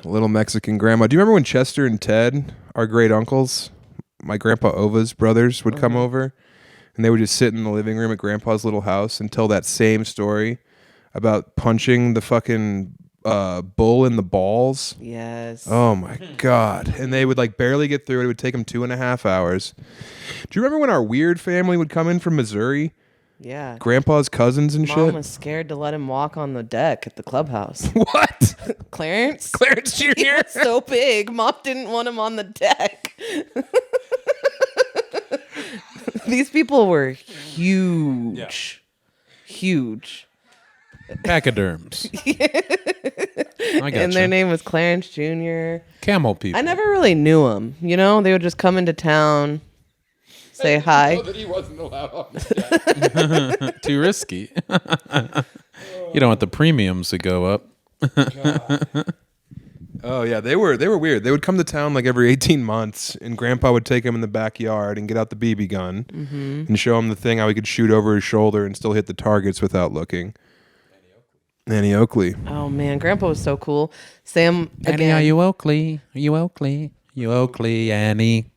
Little Mexican grandma. Do you remember when Chester and Ted, our great uncles, my Grandpa Ova's brothers, would come over? And they would just sit in the living room at Grandpa's little house and tell that same story about punching the fucking bull in the balls. Yes. Oh my God. And they would like barely get through it. It would take them 2.5 hours. Do you remember when our weird family would come in from Missouri? Yeah. Grandpa's cousins and Mom shit? was scared to let him walk on the deck at the clubhouse. What? Clarence? Clarence Jr.? He was so big. Mom didn't want him on the deck. These people were huge. Huge. Pachyderms. I got And their name was Clarence Jr. Camel people. I never really knew them. They would just come into town, say hi. that he wasn't allowed on the deck. Too risky. You don't want the premiums to go up. Oh yeah, they were weird. They would come to town like every 18 months, and Grandpa would take him in the backyard and get out the BB gun and show him the thing how he could shoot over his shoulder and still hit the targets without looking. Annie Oakley. Oh man, Grandpa was so cool. Sam Annie, again. are you Oakley? Are you Oakley? You Oakley, Annie.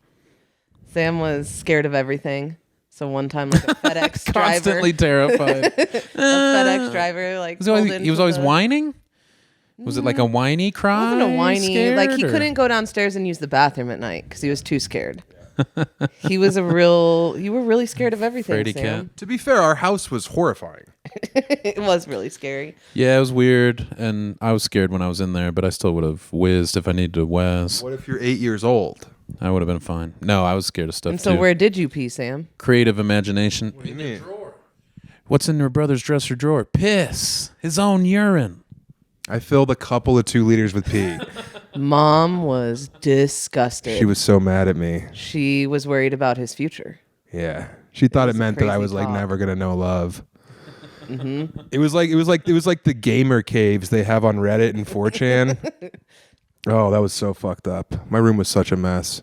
Sam was scared of everything. So one time, like a FedEx Constantly driver, terrified. a FedEx driver, like He was always whining? Was it like a whiny cry? It wasn't a whiny. Scared, Like he or- couldn't go downstairs and use the bathroom at night because he was too scared. You were really scared of everything, Fraidy Sam. To be fair, our house was horrifying. It was really scary. Yeah, it was weird, and I was scared when I was in there, but I still would have whizzed if I needed to whiz. What if you're 8 years old? I would have been fine. No, I was scared of stuff And so too. where did you pee, Sam? Creative imagination. What do you mean? What's in your brother's dresser drawer? Piss. His own urine. I filled a couple of 2 liters with pee. Mom was disgusted. She was so mad at me. She was worried about his future. Yeah, she thought it was meant that I crazy was like talk. never gonna know love. It was like the gamer caves they have on Reddit and 4chan. Oh, that was so fucked up. My room was such a mess.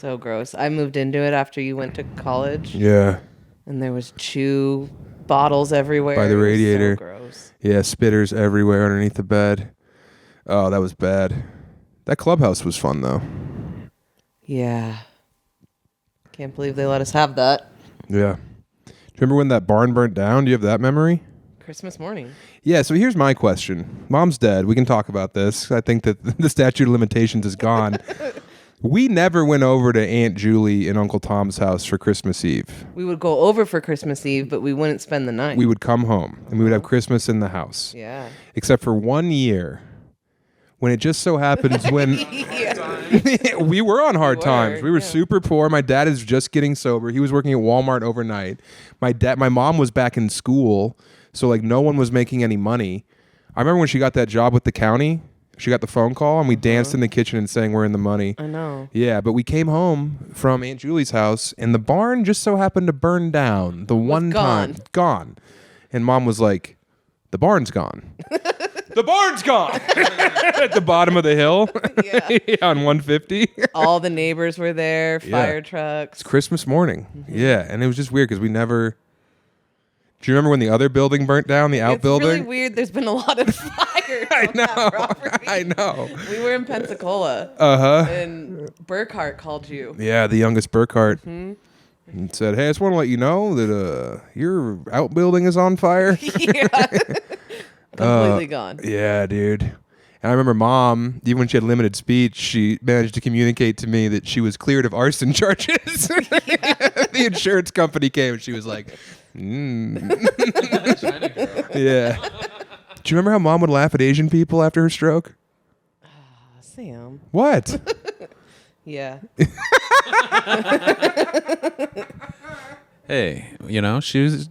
So gross. I moved into it after you went to college. Yeah. And there was chew bottles everywhere. By the radiator. So gross. Yeah, spitters everywhere underneath the bed. Oh, that was bad. That clubhouse was fun, though. Yeah. Can't believe they let us have that. Yeah. Do you remember when that barn burnt down? Do you have that memory? Christmas morning. Yeah, so here's my question. Mom's dead. We can talk about this. I think that the statute of limitations is gone. We never went over to Aunt Julie and Uncle Tom's house for Christmas Eve. We would go over for Christmas Eve, but we wouldn't spend the night. We would come home, and we would have Christmas in the house. Yeah. Except for 1 year, when it just so happens when we were on hard times. We were super poor. My dad is just getting sober. He was working at Walmart overnight. My mom was back in school, so like no one was making any money. I remember when she got that job with the county. She got the phone call, and we danced in the kitchen and sang "We're in the Money." I know. Yeah, but we came home from Aunt Julie's house, and the barn just so happened to burn down the one time. Gone. And Mom was like, "The barn's gone." The barn's gone! At the bottom of the hill. Yeah. On 150. All the neighbors were there, fire trucks. It's Christmas morning. Mm-hmm. Yeah, and it was just weird because we never... Do you remember when the other building burnt down, the outbuilding? It's really weird. There's been a lot of fires on that property. I know. We were in Pensacola. Uh-huh. And Burkhart called you. Yeah, the youngest Burkhart. Mm-hmm. And said, "Hey, I just want to let you know that your outbuilding is on fire." Yeah. Completely gone. Yeah, dude. And I remember Mom, even when she had limited speech, she managed to communicate to me that she was cleared of arson charges. The insurance company came and she was like, Yeah. Do you remember how Mom would laugh at Asian people after her stroke? Sam. What? Yeah. Hey, she was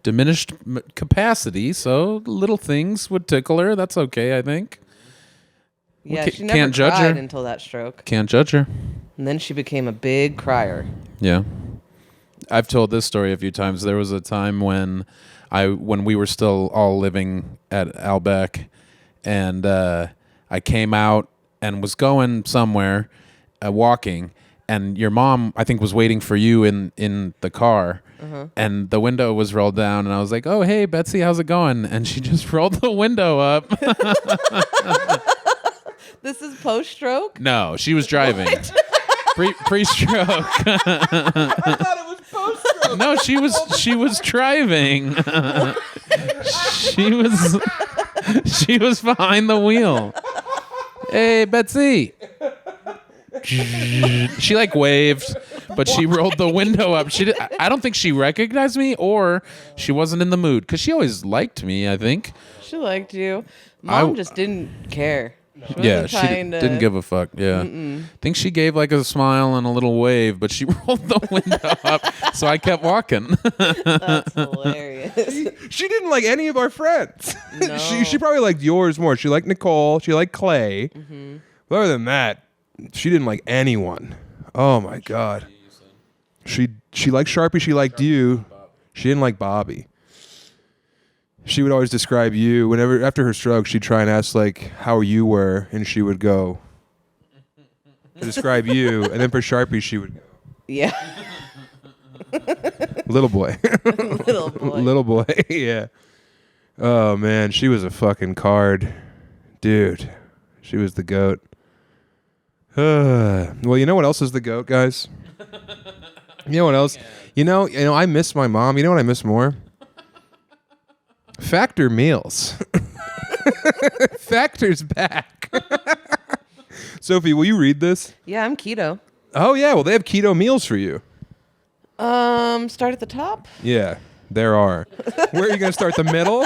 diminished capacity, so little things would tickle her. That's okay, I think. Yeah, she never can't judge cried her until that stroke. Can't judge her. And then she became a big crier. Yeah. I've told this story a few times. There was a time when we were still all living at Outback, and I came out and was going somewhere, walking, and your mom, I think, was waiting for you in the car, and the window was rolled down, and I was like, "Oh, hey, Betsy, how's it going?" And she just rolled the window up. This is post-stroke? No, she was driving. Pre-stroke. I thought it was post-stroke. No, she was driving. she was behind the wheel. Hey, Betsy. She like waved, but she rolled the window up. I don't think she recognized me, or she wasn't in the mood, because she always liked me, I think. She liked you. Mom just didn't care. She didn't give a fuck. Yeah. I think she gave like a smile and a little wave, but she rolled the window up, so I kept walking. That's hilarious. She didn't like any of our friends. No. She probably liked yours more. She liked Nicole. She liked Clay. Mm-hmm. But other than that, she didn't like anyone. Oh my God. She liked Sharpie. She liked you. She didn't like Bobby. She would always describe you whenever after her stroke. She'd try and ask like how you were, and she would go to describe you, and then for Sharpie she would go, Yeah. little boy, Little boy. little boy. Yeah. Oh man, she was a fucking card, dude. She was the goat. Well, you know what else is the goat, guys? You know what else? You know, I miss my mom. You know what I miss more? Factor meals. Factor's back. Sophie, will you read this? Yeah, I'm keto. Oh yeah, well they have keto meals for you. Start at the top. Yeah, there are. Where are you gonna start? The middle?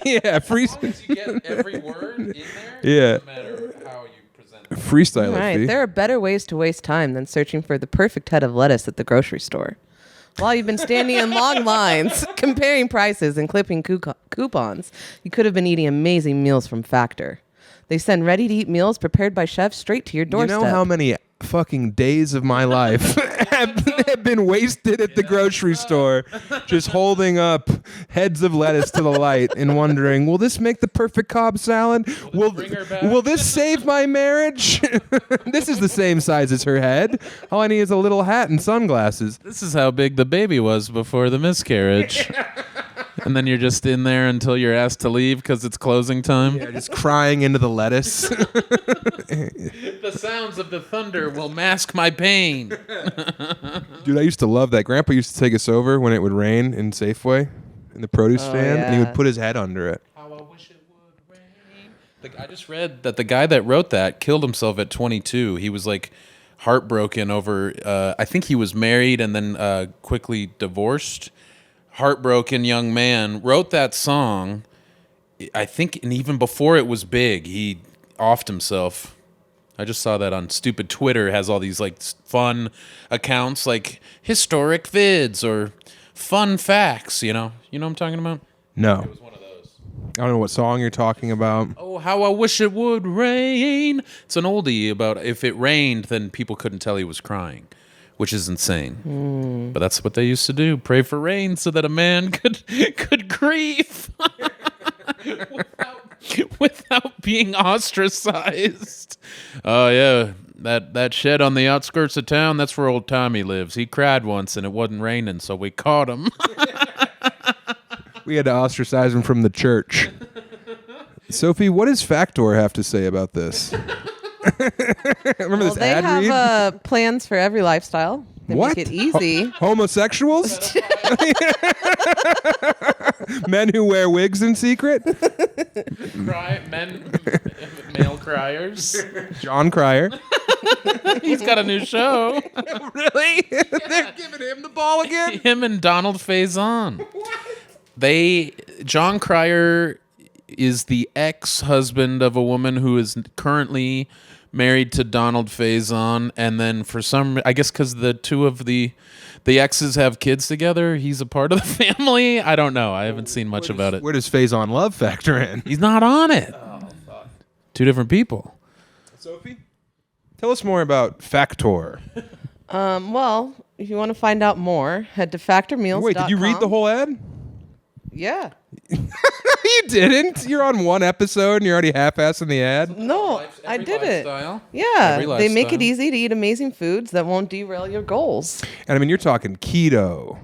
Yeah, free. As long as you get every word in there, Yeah. doesn't matter how you present it. Freestyle it, Right. Fee. There are better ways to waste time than searching for the perfect head of lettuce at the grocery store. While you've been standing in long lines, comparing prices and clipping coupons, you could have been eating amazing meals from Factor. They send ready-to-eat meals prepared by chefs straight to your doorstep. You know how many fucking days of my life have been wasted at the grocery store, just holding up heads of lettuce to the light and wondering, will this make the perfect Cobb salad? Will this save my marriage? This is the same size as her head. All I need is a little hat and sunglasses. This is how big the baby was before the miscarriage. And then you're just in there until you're asked to leave because it's closing time. Yeah, just crying into the lettuce. The sounds of the thunder will mask my pain. Dude, I used to love that. Grandpa used to take us over when it would rain in Safeway in the produce stand, and he would put his head under it. How I wish it would rain. I just read that the guy that wrote that killed himself at 22. He was like heartbroken over, I think he was married and then quickly divorced. Heartbroken young man wrote that song, I think, and even before it was big, he offed himself. I just saw that on stupid Twitter. It has all these like fun accounts like historic vids or fun facts, you know what I'm talking about? No. It was one of those. I don't know what song you're talking about. Oh, how I wish it would rain. It's an oldie about if it rained, then people couldn't tell he was crying, which is insane. But that's what they used to do. Pray for rain so that a man could grieve without being ostracized. Oh, yeah. That shed on the outskirts of town, that's where old Tommy lives. He cried once and it wasn't raining, so we caught him. We had to ostracize him from the church. Sophie, what does Factor have to say about this? Remember this They ad read? have plans for every lifestyle. They What? make it easy. Homosexuals? Men who wear wigs in secret? Male criers. John Cryer. He's got a new show. Really? They're giving him the ball again? Him and Donald Faison. John Cryer is the ex-husband of a woman who is currently married to Donald Faison, and then for some, I guess because the two of the exes have kids together, he's a part of the family. I don't know. I haven't seen much about it. Where does Faison love factor in? He's not on it. Oh, fuck. Two different people. Sophie, tell us more about Factor. Well, if you want to find out more, head to factormeals.com. Wait, did you read the whole ad? Yeah. You didn't. You're on one episode and you're already half-assing the ad. No, I Every did lifestyle. it. Yeah, Every they make it lifestyle. easy to eat amazing foods that won't derail your goals. And I mean, you're talking keto.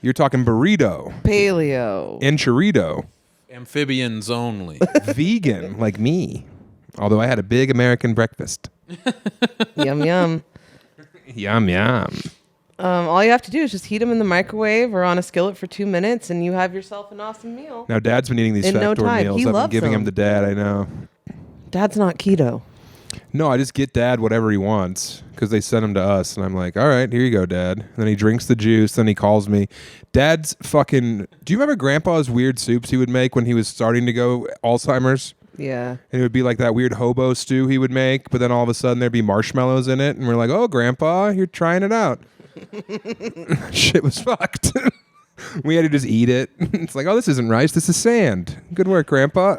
You're talking burrito. Paleo. And churrito. Amphibians only. Vegan, like me. Although I had a big American breakfast. Yum, yum. Yum, yum. All you have to do is just heat them in the microwave or on a skillet for 2 minutes, and you have yourself an awesome meal. Now, Dad's been eating these In no Factor time. meals. He I've been loves giving him them. to Dad, I know. Dad's not keto. No, I just get Dad whatever he wants because they send him to us. And I'm like, all right, here you go, Dad. And then he drinks the juice. Then he calls me. Dad's fucking... Do you remember Grandpa's weird soups he would make when he was starting to go Alzheimer's? Yeah. And it would be like that weird hobo stew he would make, but then all of a sudden there'd be marshmallows in it. And we're like, oh, Grandpa, you're trying it out. Shit was fucked. We had to just eat it. It's like, oh, this isn't rice. This is sand. Good work, Grandpa.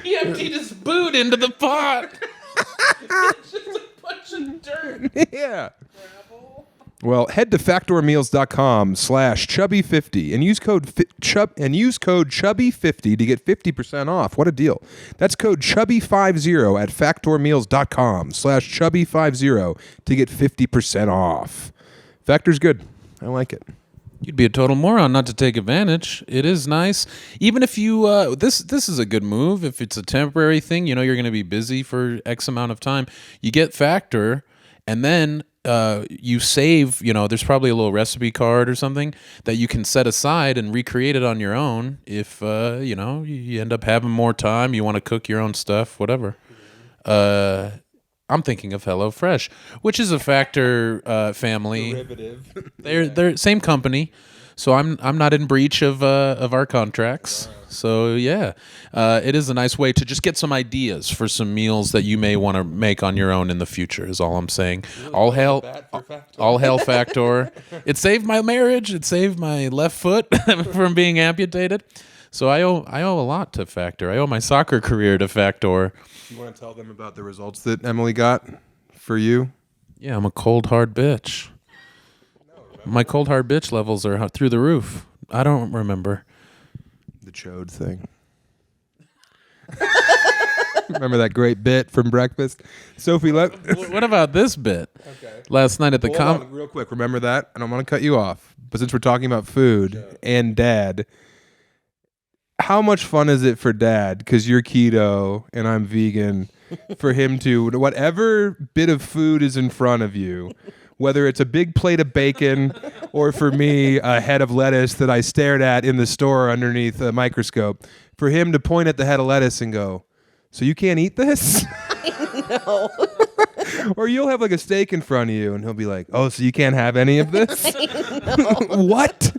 He emptied his boot into the pot. It's just a bunch of dirt. Yeah. Well, head to factormeals.com/chubby50 and use code chubby50 to get 50% off. What a deal. That's code chubby50 at factormeals.com/chubby50 to get 50% off. Factor's good. I like it. You'd be a total moron not to take advantage. It is nice. Even if you, this is a good move. If it's a temporary thing, you know you're going to be busy for X amount of time. You get Factor, and then you save, there's probably a little recipe card or something that you can set aside and recreate it on your own if, you end up having more time, you want to cook your own stuff, whatever. I'm thinking of HelloFresh, which is a Factor family. Derivative. They're same company, so I'm not in breach of our contracts. So yeah, it is a nice way to just get some ideas for some meals that you may want to make on your own in the future. Is all I'm saying. All hail Factor. It saved my marriage. It saved my left foot from being amputated. So I owe a lot to Factor. I owe my soccer career to Factor. You want to tell them about the results that Emily got for you? Yeah, I'm a cold hard bitch. My cold hard bitch levels are through the roof. I don't remember. The chode thing. Remember that great bit from breakfast? Sophie, What about this bit? Okay. Last night at the Hold on, real quick. Remember that? And I'm going to cut you off. But since we're talking about food and Dad, how much fun is it for Dad, because you're keto and I'm vegan, for him to, whatever bit of food is in front of you, whether it's a big plate of bacon or for me, a head of lettuce that I stared at in the store underneath a microscope, for him to point at the head of lettuce and go, so you can't eat this? No. Or you'll have like a steak in front of you and he'll be like, oh, so you can't have any of this? What?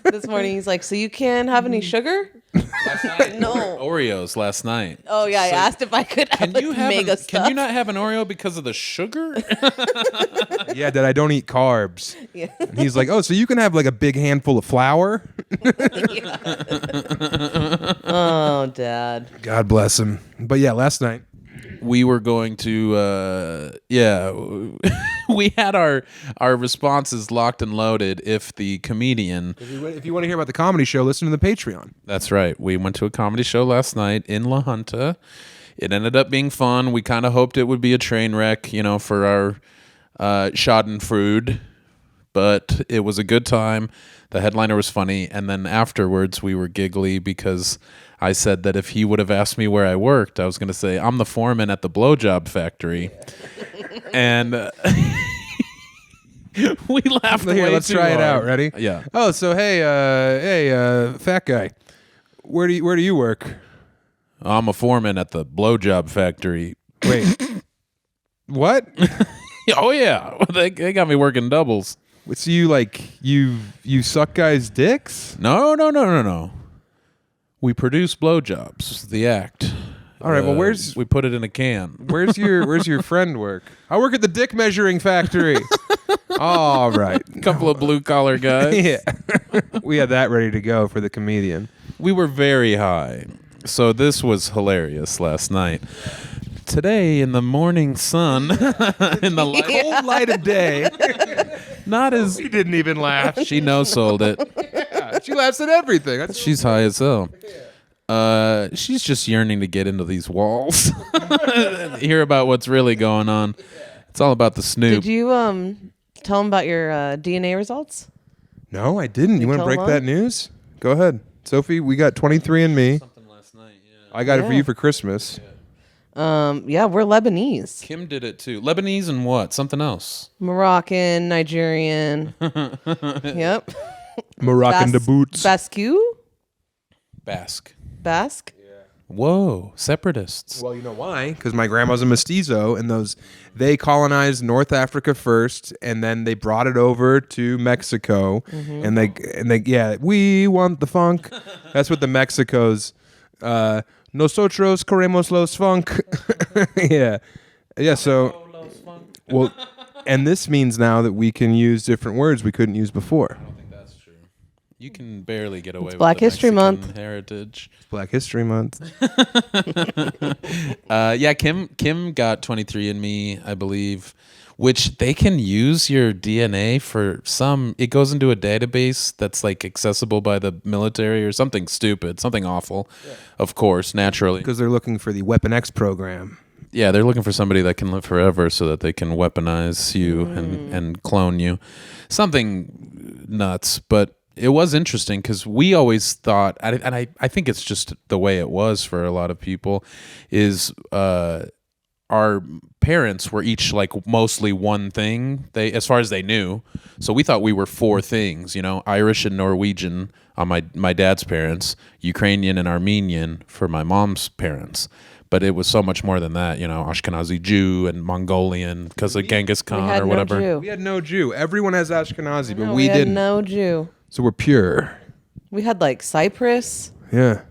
This morning he's like, so you can't have any sugar? Last night, No. Oreos last night. Oh yeah, I asked if I could have like mega stuff. Can you not have an Oreo because of the sugar? Yeah, Dad, I don't eat carbs. Yeah. And he's like, oh, so you can have like a big handful of flour? Oh, Dad. God bless him. But yeah, last night. We were going to, we had our responses locked and loaded if the comedian. If you want to hear about the comedy show, listen to the Patreon. That's right. We went to a comedy show last night in La Junta. It ended up being fun. We kind of hoped it would be a train wreck, for our Schadenfreude, but it was a good time. The headliner was funny, and then afterwards we were giggly because I said that if he would have asked me where I worked, I was going to say, I'm the foreman at the blowjob factory. And we laughed Here, let's try it out. Ready? Yeah. Oh, so hey, fat guy. Where do you work? I'm a foreman at the blowjob factory. Wait. What? Oh, yeah. They got me working doubles. So you suck guys' dicks? No. We produce blowjobs, the act. All right, well, we put it in a can. Where's your friend work? I work at the dick measuring factory. All right. A couple of blue collar guys. Yeah. We had that ready to go for the comedian. We were very high. So this was hilarious last night. Today in the morning sun, in the Cold light of day. not as She didn't even laugh. she no-sold it. Yeah, she laughs at everything. She's high as hell. She's just yearning to get into these walls, hear about what's really going on. It's all about the Snoop. Did you tell him about your DNA results? No, I didn't. You want to tell break Mom? that news? Go ahead. Sophie, we got 23andMe. Something last night, yeah. I got it for Yeah. you for Christmas. Yeah, we're Lebanese. Kim did it too. Lebanese and what? Something else. Moroccan, Nigerian. Yep. Moroccan the boots. Basque? Basque. Basque? Whoa, separatists. Well, you know why? Because my grandma's a mestizo, and they colonized North Africa first, and then they brought it over to Mexico, and they we want the funk. That's what the Mexicos. Nosotros queremos los funk. yeah. So, well, and this means now that we can use different words we couldn't use before. I don't think that's true. You can barely get away with Black the History Mexican Month. heritage. It's Black History Month. Kim got 23andMe, I believe, which they can use your DNA for some. It goes into a database that's like accessible by the military or something stupid, something awful. Yeah. Of course, naturally. Because they're looking for the Weapon X program. Yeah, they're looking for somebody that can live forever so that they can weaponize you and clone you. Something nuts, but it was interesting because we always thought, and I think it's just the way it was for a lot of people, is our parents were each like mostly one thing, as far as they knew. So we thought we were four things, Irish and Norwegian on my dad's parents, Ukrainian and Armenian for my mom's parents. But it was so much more than that, Ashkenazi Jew and Mongolian because of Genghis Khan or whatever. No Jew. We had no Jew. Everyone has Ashkenazi, but No, we had didn't. no Jew. So we're pure. We had like Cyprus. Yeah.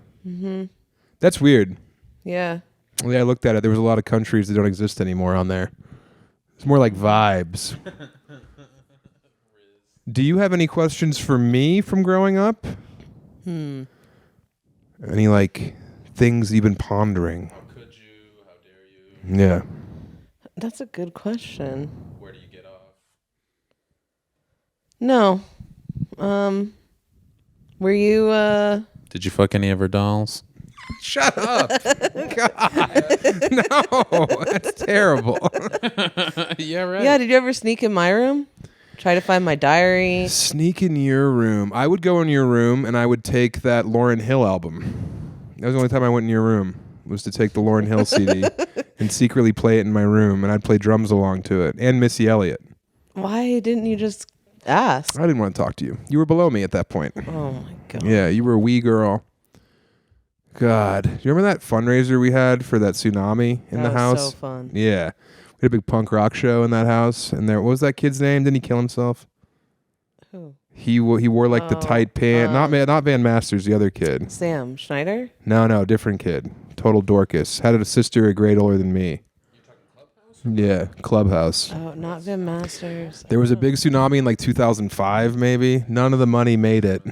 That's weird. Yeah. Well, yeah, I looked at it. There was a lot of countries that don't exist anymore on there. It's more like vibes. Do you have any questions for me from growing up? Any like things you've been pondering? How could you? How dare you? Yeah. That's a good question. Where do you get off? No. Were you Did you fuck any of her dolls? Shut up. God. No, that's terrible. Yeah, right. Yeah, did you ever sneak in my room? Try to find my diary? Sneak in your room. I would go in your room and I would take that Lauryn Hill album. That was the only time I went in your room, was to take the Lauryn Hill CD and secretly play it in my room, and I'd play drums along to it, and Missy Elliott. Why didn't you just ask? I didn't want to talk to you. You were below me at that point. Oh my god. Yeah, you were a wee girl. God. Do you remember that fundraiser we had for that tsunami in the That was house? so fun. Yeah. We had a big punk rock show in that house. And there, what was that kid's name? Didn't he kill himself? Who? He wore like the tight pant. Not Van Masters, the other kid. Sam Schneider? No, different kid. Total Dorcas. Had a sister a grade older than me. Yeah, Clubhouse. Oh, not Van Masters. There was a big tsunami in like 2005, maybe. None of the money made it.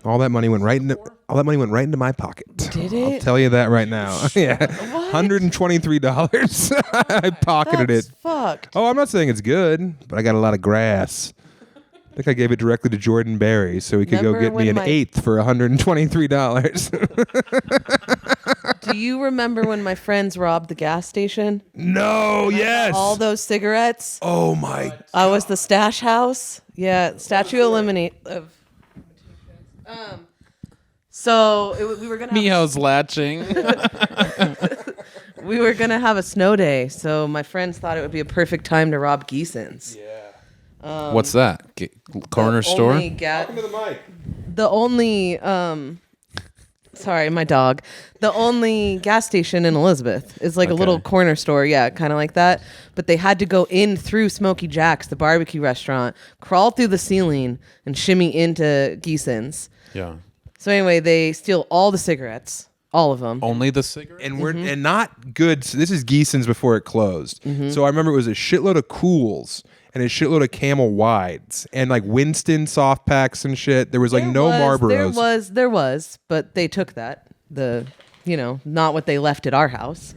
All that money went right into my pocket. Did it? I'll tell you that right now. Yeah, What? $123. I pocketed That's it. fucked. Oh, I'm not saying it's good, but I got a lot of grass. I think I gave it directly to Jordan Berry so he could go Remember get me when an eighth for $123. Do you remember when my friends robbed the gas station? No, yes. All those cigarettes? Oh my. I was the stash house. Yeah, statue eliminate of. We were gonna. Mio's latching. We were gonna have a snow day, so my friends thought it would be a perfect time to rob Geeson's. What's that? Corner store? Welcome to the mic. The only sorry, my dog. The only gas station in Elizabeth is like a little corner store, yeah, kind of like that. But they had to go in through Smoky Jack's, the barbecue restaurant, crawl through the ceiling, and shimmy into Geeson's. Yeah. So anyway, they steal all the cigarettes, all of them. Only the cigarette? And we're and not good. So this is Geeson's before it closed. So I remember it was a shitload of Cools and a shitload of Camel Wides and like Winston soft packs and shit. There was like no Marlboros. There was, but they took that. Not what they left at our house.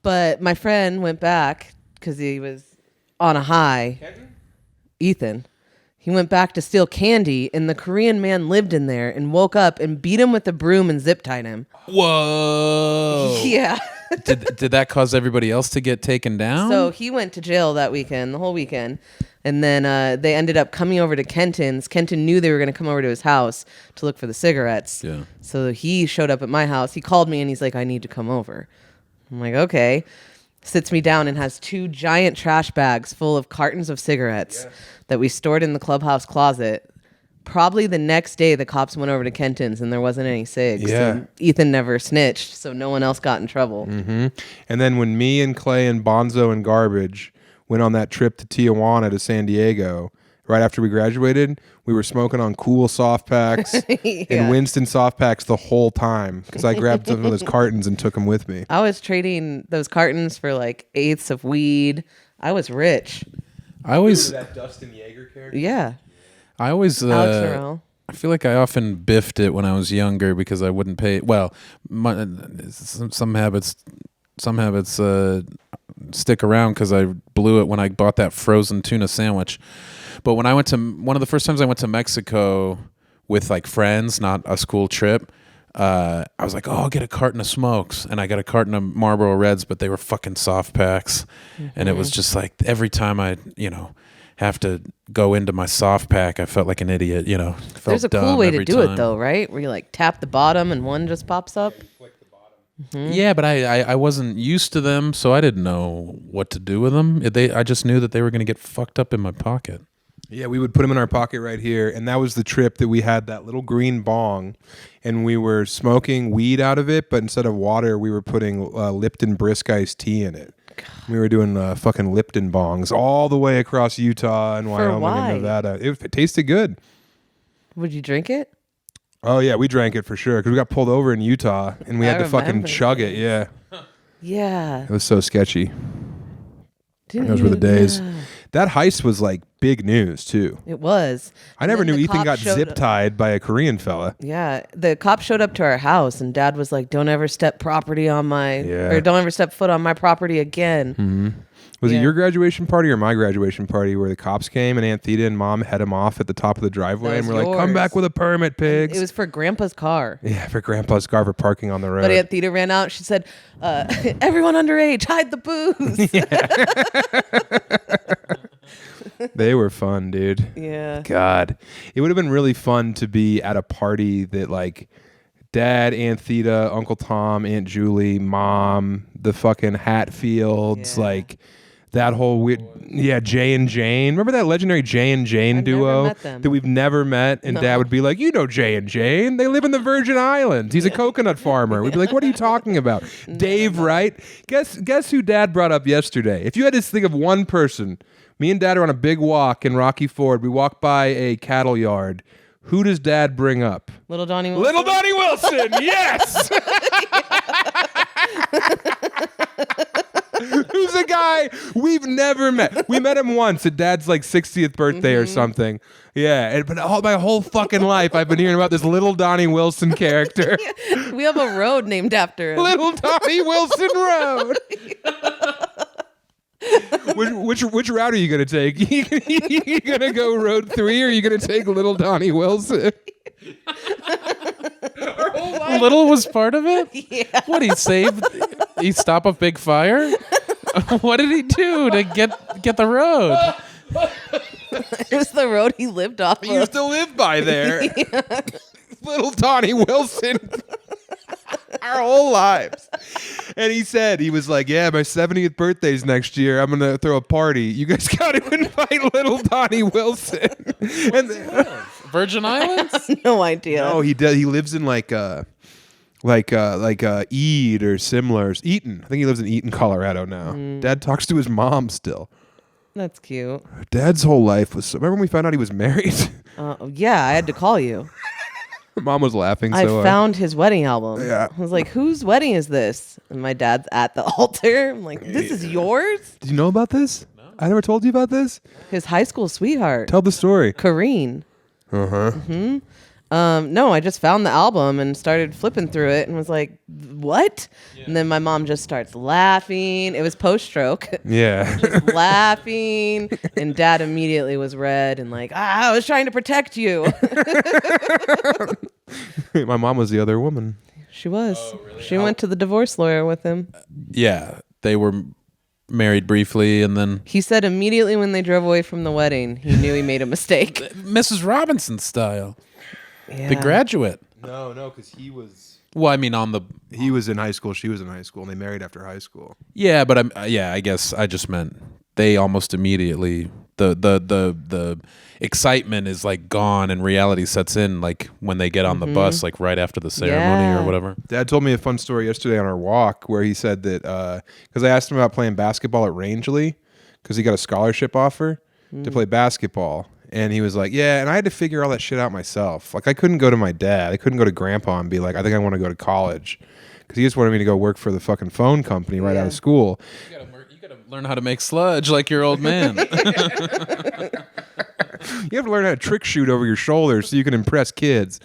But my friend went back because he was on a high. Ethan. He went back to steal candy, and the Korean man lived in there and woke up and beat him with a broom and zip tied him. Whoa. Yeah. Did that cause everybody else to get taken down? So he went to jail that weekend, the whole weekend. And then they ended up coming over to Kenton's. Kenton knew they were going to come over to his house to look for the cigarettes. Yeah. So he showed up at my house. He called me and he's like, I need to come over. I'm like, okay. Sits me down and has 2 giant trash bags full of cartons of cigarettes that we stored in the clubhouse closet. Probably the next day, the cops went over to Kenton's and there wasn't any cigs. Yeah. And Ethan never snitched, so no one else got in trouble. And then when me and Clay and Bonzo and Garbage went on that trip to Tijuana to San Diego, right after we graduated, we were smoking on Cool soft packs and Winston soft packs the whole time because I grabbed some of those cartons and took them with me. I was trading those cartons for like eighths of weed. I was rich. I always that Dustin Yeager character? Yeah. Alex Morel. I feel like I often biffed it when I was younger because I wouldn't pay. Well, some habits stick around because I blew it when I bought that frozen tuna sandwich. But when I went to one of the first times I went to Mexico with like friends, not a school trip, I was like, oh, I'll get a carton of smokes. And I got a carton of Marlboro Reds, but they were fucking soft packs. And it was just like every time I, have to go into my soft pack, I felt like an idiot, Felt There's a cool dumb way to every do it time. though, right? Where you like tap the bottom and one just pops up. Yeah, but I wasn't used to them, so I didn't know what to do with them. I just knew that they were going to get fucked up in my pocket. Yeah, we would put them in our pocket right here. And that was the trip that we had that little green bong. And we were smoking weed out of it, but instead of water, we were putting Lipton brisk iced tea in it. God. We were doing fucking Lipton bongs all the way across Utah and Wyoming and Nevada. It tasted good. Would you drink it? Oh, yeah, we drank it for sure. Because we got pulled over in Utah and we had to fucking remember chug it. Yeah. Yeah. It was so sketchy. Didn't Those were the days. Yeah. That heist was like big news too. It was. I never And then knew the Ethan cop got showed zip up. tied by a Korean fella. Yeah, the cop showed up to our house, and Dad was like, "Don't ever step property on my, or don't ever step foot on my property again." Mm-hmm. Was it Yeah. your graduation party or my graduation party where the cops came and Aunt Theta and Mom head him off at the top of the driveway That and was we're like, "Come yours. back with a permit, pigs." It was for Grandpa's car. Yeah, for Grandpa's car for parking on the road. But Aunt Theta ran out. She said, "Everyone underage, hide the booze." They were fun, dude. Yeah. God, it would have been really fun to be at a party that like Dad, Aunt Theta, Uncle Tom, Aunt Julie, Mom, the fucking Hatfields, Yeah. like that whole weird, Jay and Jane. Remember that legendary Jay and Jane I've never duo met them. that we've never met? And No. Dad would be like, "You know Jay and Jane? They live in the Virgin Islands. He's a coconut farmer." We'd be like, "What are you talking about?" Dave Wright. Guess who Dad brought up yesterday? If you had to think of one person, me and Dad are on a big walk in Rocky Ford. We walk by a cattle yard. Who does Dad bring up? Little Donnie Wilson. Little Donnie Wilson, yes! Who's a guy we've never met. We met him once at Dad's like 60th birthday or something. Yeah, but my whole fucking life I've been hearing about this Little Donnie Wilson character. We have a road named after him. Little Donnie Wilson Road. Which route are you gonna take? You gonna go Road 3 or are you gonna take Little Donnie Wilson? Little was part of it? Yeah. What, he stop a big fire? What did he do to get the road? It was the road he lived off He used of. to live by there. Little Donnie Wilson. Our whole lives. And he was like, "Yeah, my 70th birthday's next year. I'm gonna throw a party. You guys gotta invite Little Donnie Wilson." And Virgin Islands? No idea. no, he does. He lives in like Eid or similar. Eaton. I think he lives in Eaton, Colorado now. Dad talks to his mom still. That's cute. Dad's whole life was. Remember when we found out he was married? Yeah, I had to call you. Mom was laughing. I So found his wedding album. Yeah. I was like, "Whose wedding is this?" And my dad's at the altar. I'm like, "This is yours?" Did you know about this? No. I never told you about this. His high school sweetheart, Tell the story. Kareen. No, I just found the album and started flipping through it and was like, "What?" And then my mom just starts laughing. It was post-stroke. Yeah. Just laughing, and Dad immediately was red and like, "I was trying to protect you." My mom was the other woman. She was. She went to the divorce lawyer with him. Yeah, they were married briefly, and then He said immediately when they drove away from the wedding, he knew he made a mistake. Mrs. Robinson style. Yeah. The Graduate. No, because he was Well, I mean, he was in high school. She was in high school, and they married after high school. yeah, but I guess I just meant they almost immediately the excitement is like gone and reality sets in like when they get on the bus, like right after the ceremony Yeah. or whatever. Dad told me a fun story yesterday on our walk where he said that because I asked him about playing basketball at Rangeley because he got a scholarship offer to play basketball. And he was like, "Yeah," and I had to figure all that shit out myself. Like, I couldn't go to my dad. I couldn't go to Grandpa and be like, "I think I want to go to college," because he just wanted me to go work for the fucking phone company right out of school. You gotta learn how to make sludge like your old man. You have to learn how to trick shoot over your shoulder so you can impress kids.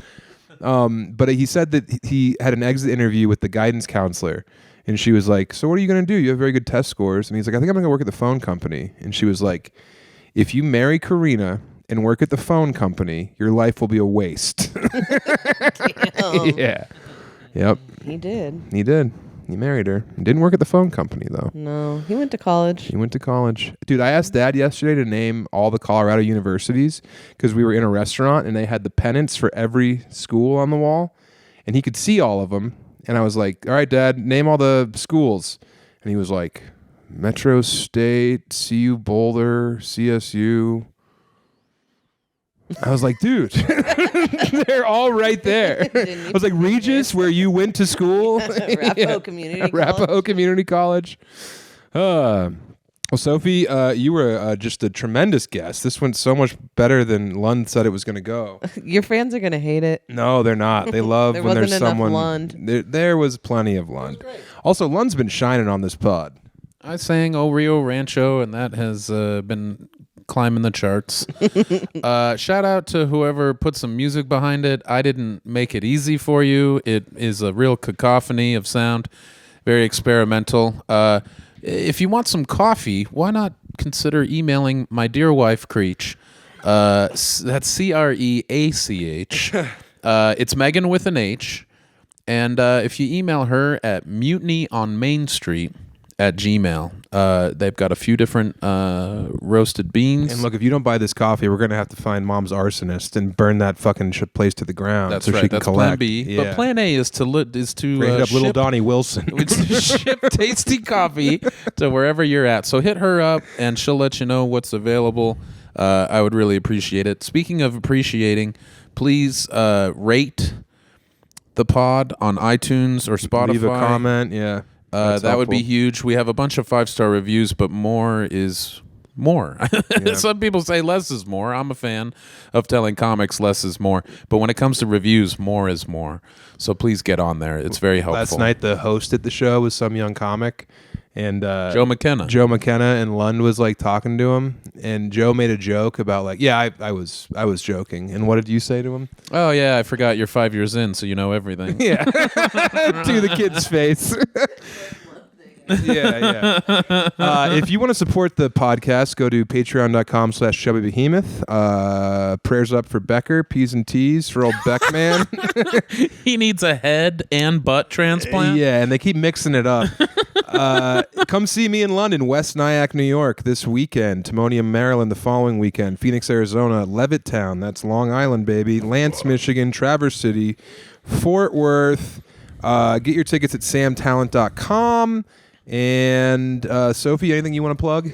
But he said that he had an exit interview with the guidance counselor. And she was like, "So what are you going to do? You have very good test scores." And he's like, "I think I'm going to go work at the phone company." And she was like, "If you marry Karina and work at the phone company, your life will be a waste." Yeah. Yep. He did. He did. He married her. He didn't work at the phone company, though. No, he went to college. He went to college. Dude, I asked Dad yesterday to name all the Colorado universities because we were in a restaurant and they had the pennants for every school on the wall. And he could see all of them. And I was like, "All right, Dad, name all the schools." And he was like, "Metro State, CU Boulder, CSU." I was like, "Dude, they're all right there." I was like, "Regis, where you went to school?" Arapahoe Community College. Arapahoe Community College. Well, Sophie, you were just a tremendous guest. This went so much better than Lund said it was going to go. Your fans are going to hate it. No, they're not. They love There when there's wasn't enough someone. Lund. There was plenty of Lund. Also, Lund's been shining on this pod. I sang O Rio Rancho, and that has been climbing the charts. Shout out to whoever put some music behind it. I didn't make it easy for you. It is a real cacophony of sound, very experimental. If you want some coffee, why not consider emailing my dear wife, Creech. That's Creach. It's Megan with an H. And if you email her at mutinyonmainstreet at Gmail, they've got a few different roasted beans. And look, if you don't buy this coffee, we're going to have to find Mom's arsonist and burn that fucking place to the ground. That's so right. She can That's collect. Plan B. Yeah. But Plan A is to Bring up little ship, Donnie Wilson. ship tasty coffee to wherever you're at. So hit her up, and she'll let you know what's available. I would really appreciate it. Speaking of appreciating, please rate the pod on iTunes or Spotify. Leave a comment, yeah. That would be huge. We have a bunch of 5-star reviews, but more is more. Yeah. Some people say less is more. I'm a fan of telling comics less is more. But when it comes to reviews, more is more. So please get on there. It's very helpful. Last night, the host at the show was some young comic. And Joe McKenna. And Lund was like talking to him, and Joe made a joke about like, yeah, I was joking. And what did you say to him? Oh yeah, I forgot you're 5 years in, so you know everything. Yeah, to the kid's face. Yeah. If you want to support the podcast, go to patreon.com/Chubby Behemoth. Prayers up for Becker, P's and T's for old Beckman. He needs a head and butt transplant. Yeah, and they keep mixing it up. Come see me in London, West Nyack, New York this weekend, Timonium, Maryland the following weekend, Phoenix, Arizona, Levittown, that's Long Island, baby, Lance, Michigan, Traverse City, Fort Worth. Get your tickets at samtalent.com. And Sophie, anything you want to plug?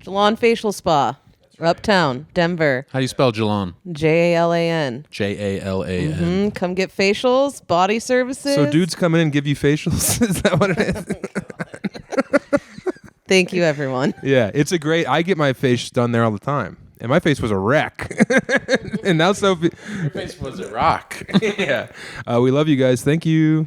Jalon Facial Spa, Uptown, Denver. How do you spell Jalon? Jalan. Jalan. Come get facials, body services. So dudes come in and give you facials? Is that what it is? Thank you, everyone. Yeah, it's a great... I get my face done there all the time. And my face was a wreck. And now Sophie... Your face was a rock. Yeah. We love you guys. Thank you.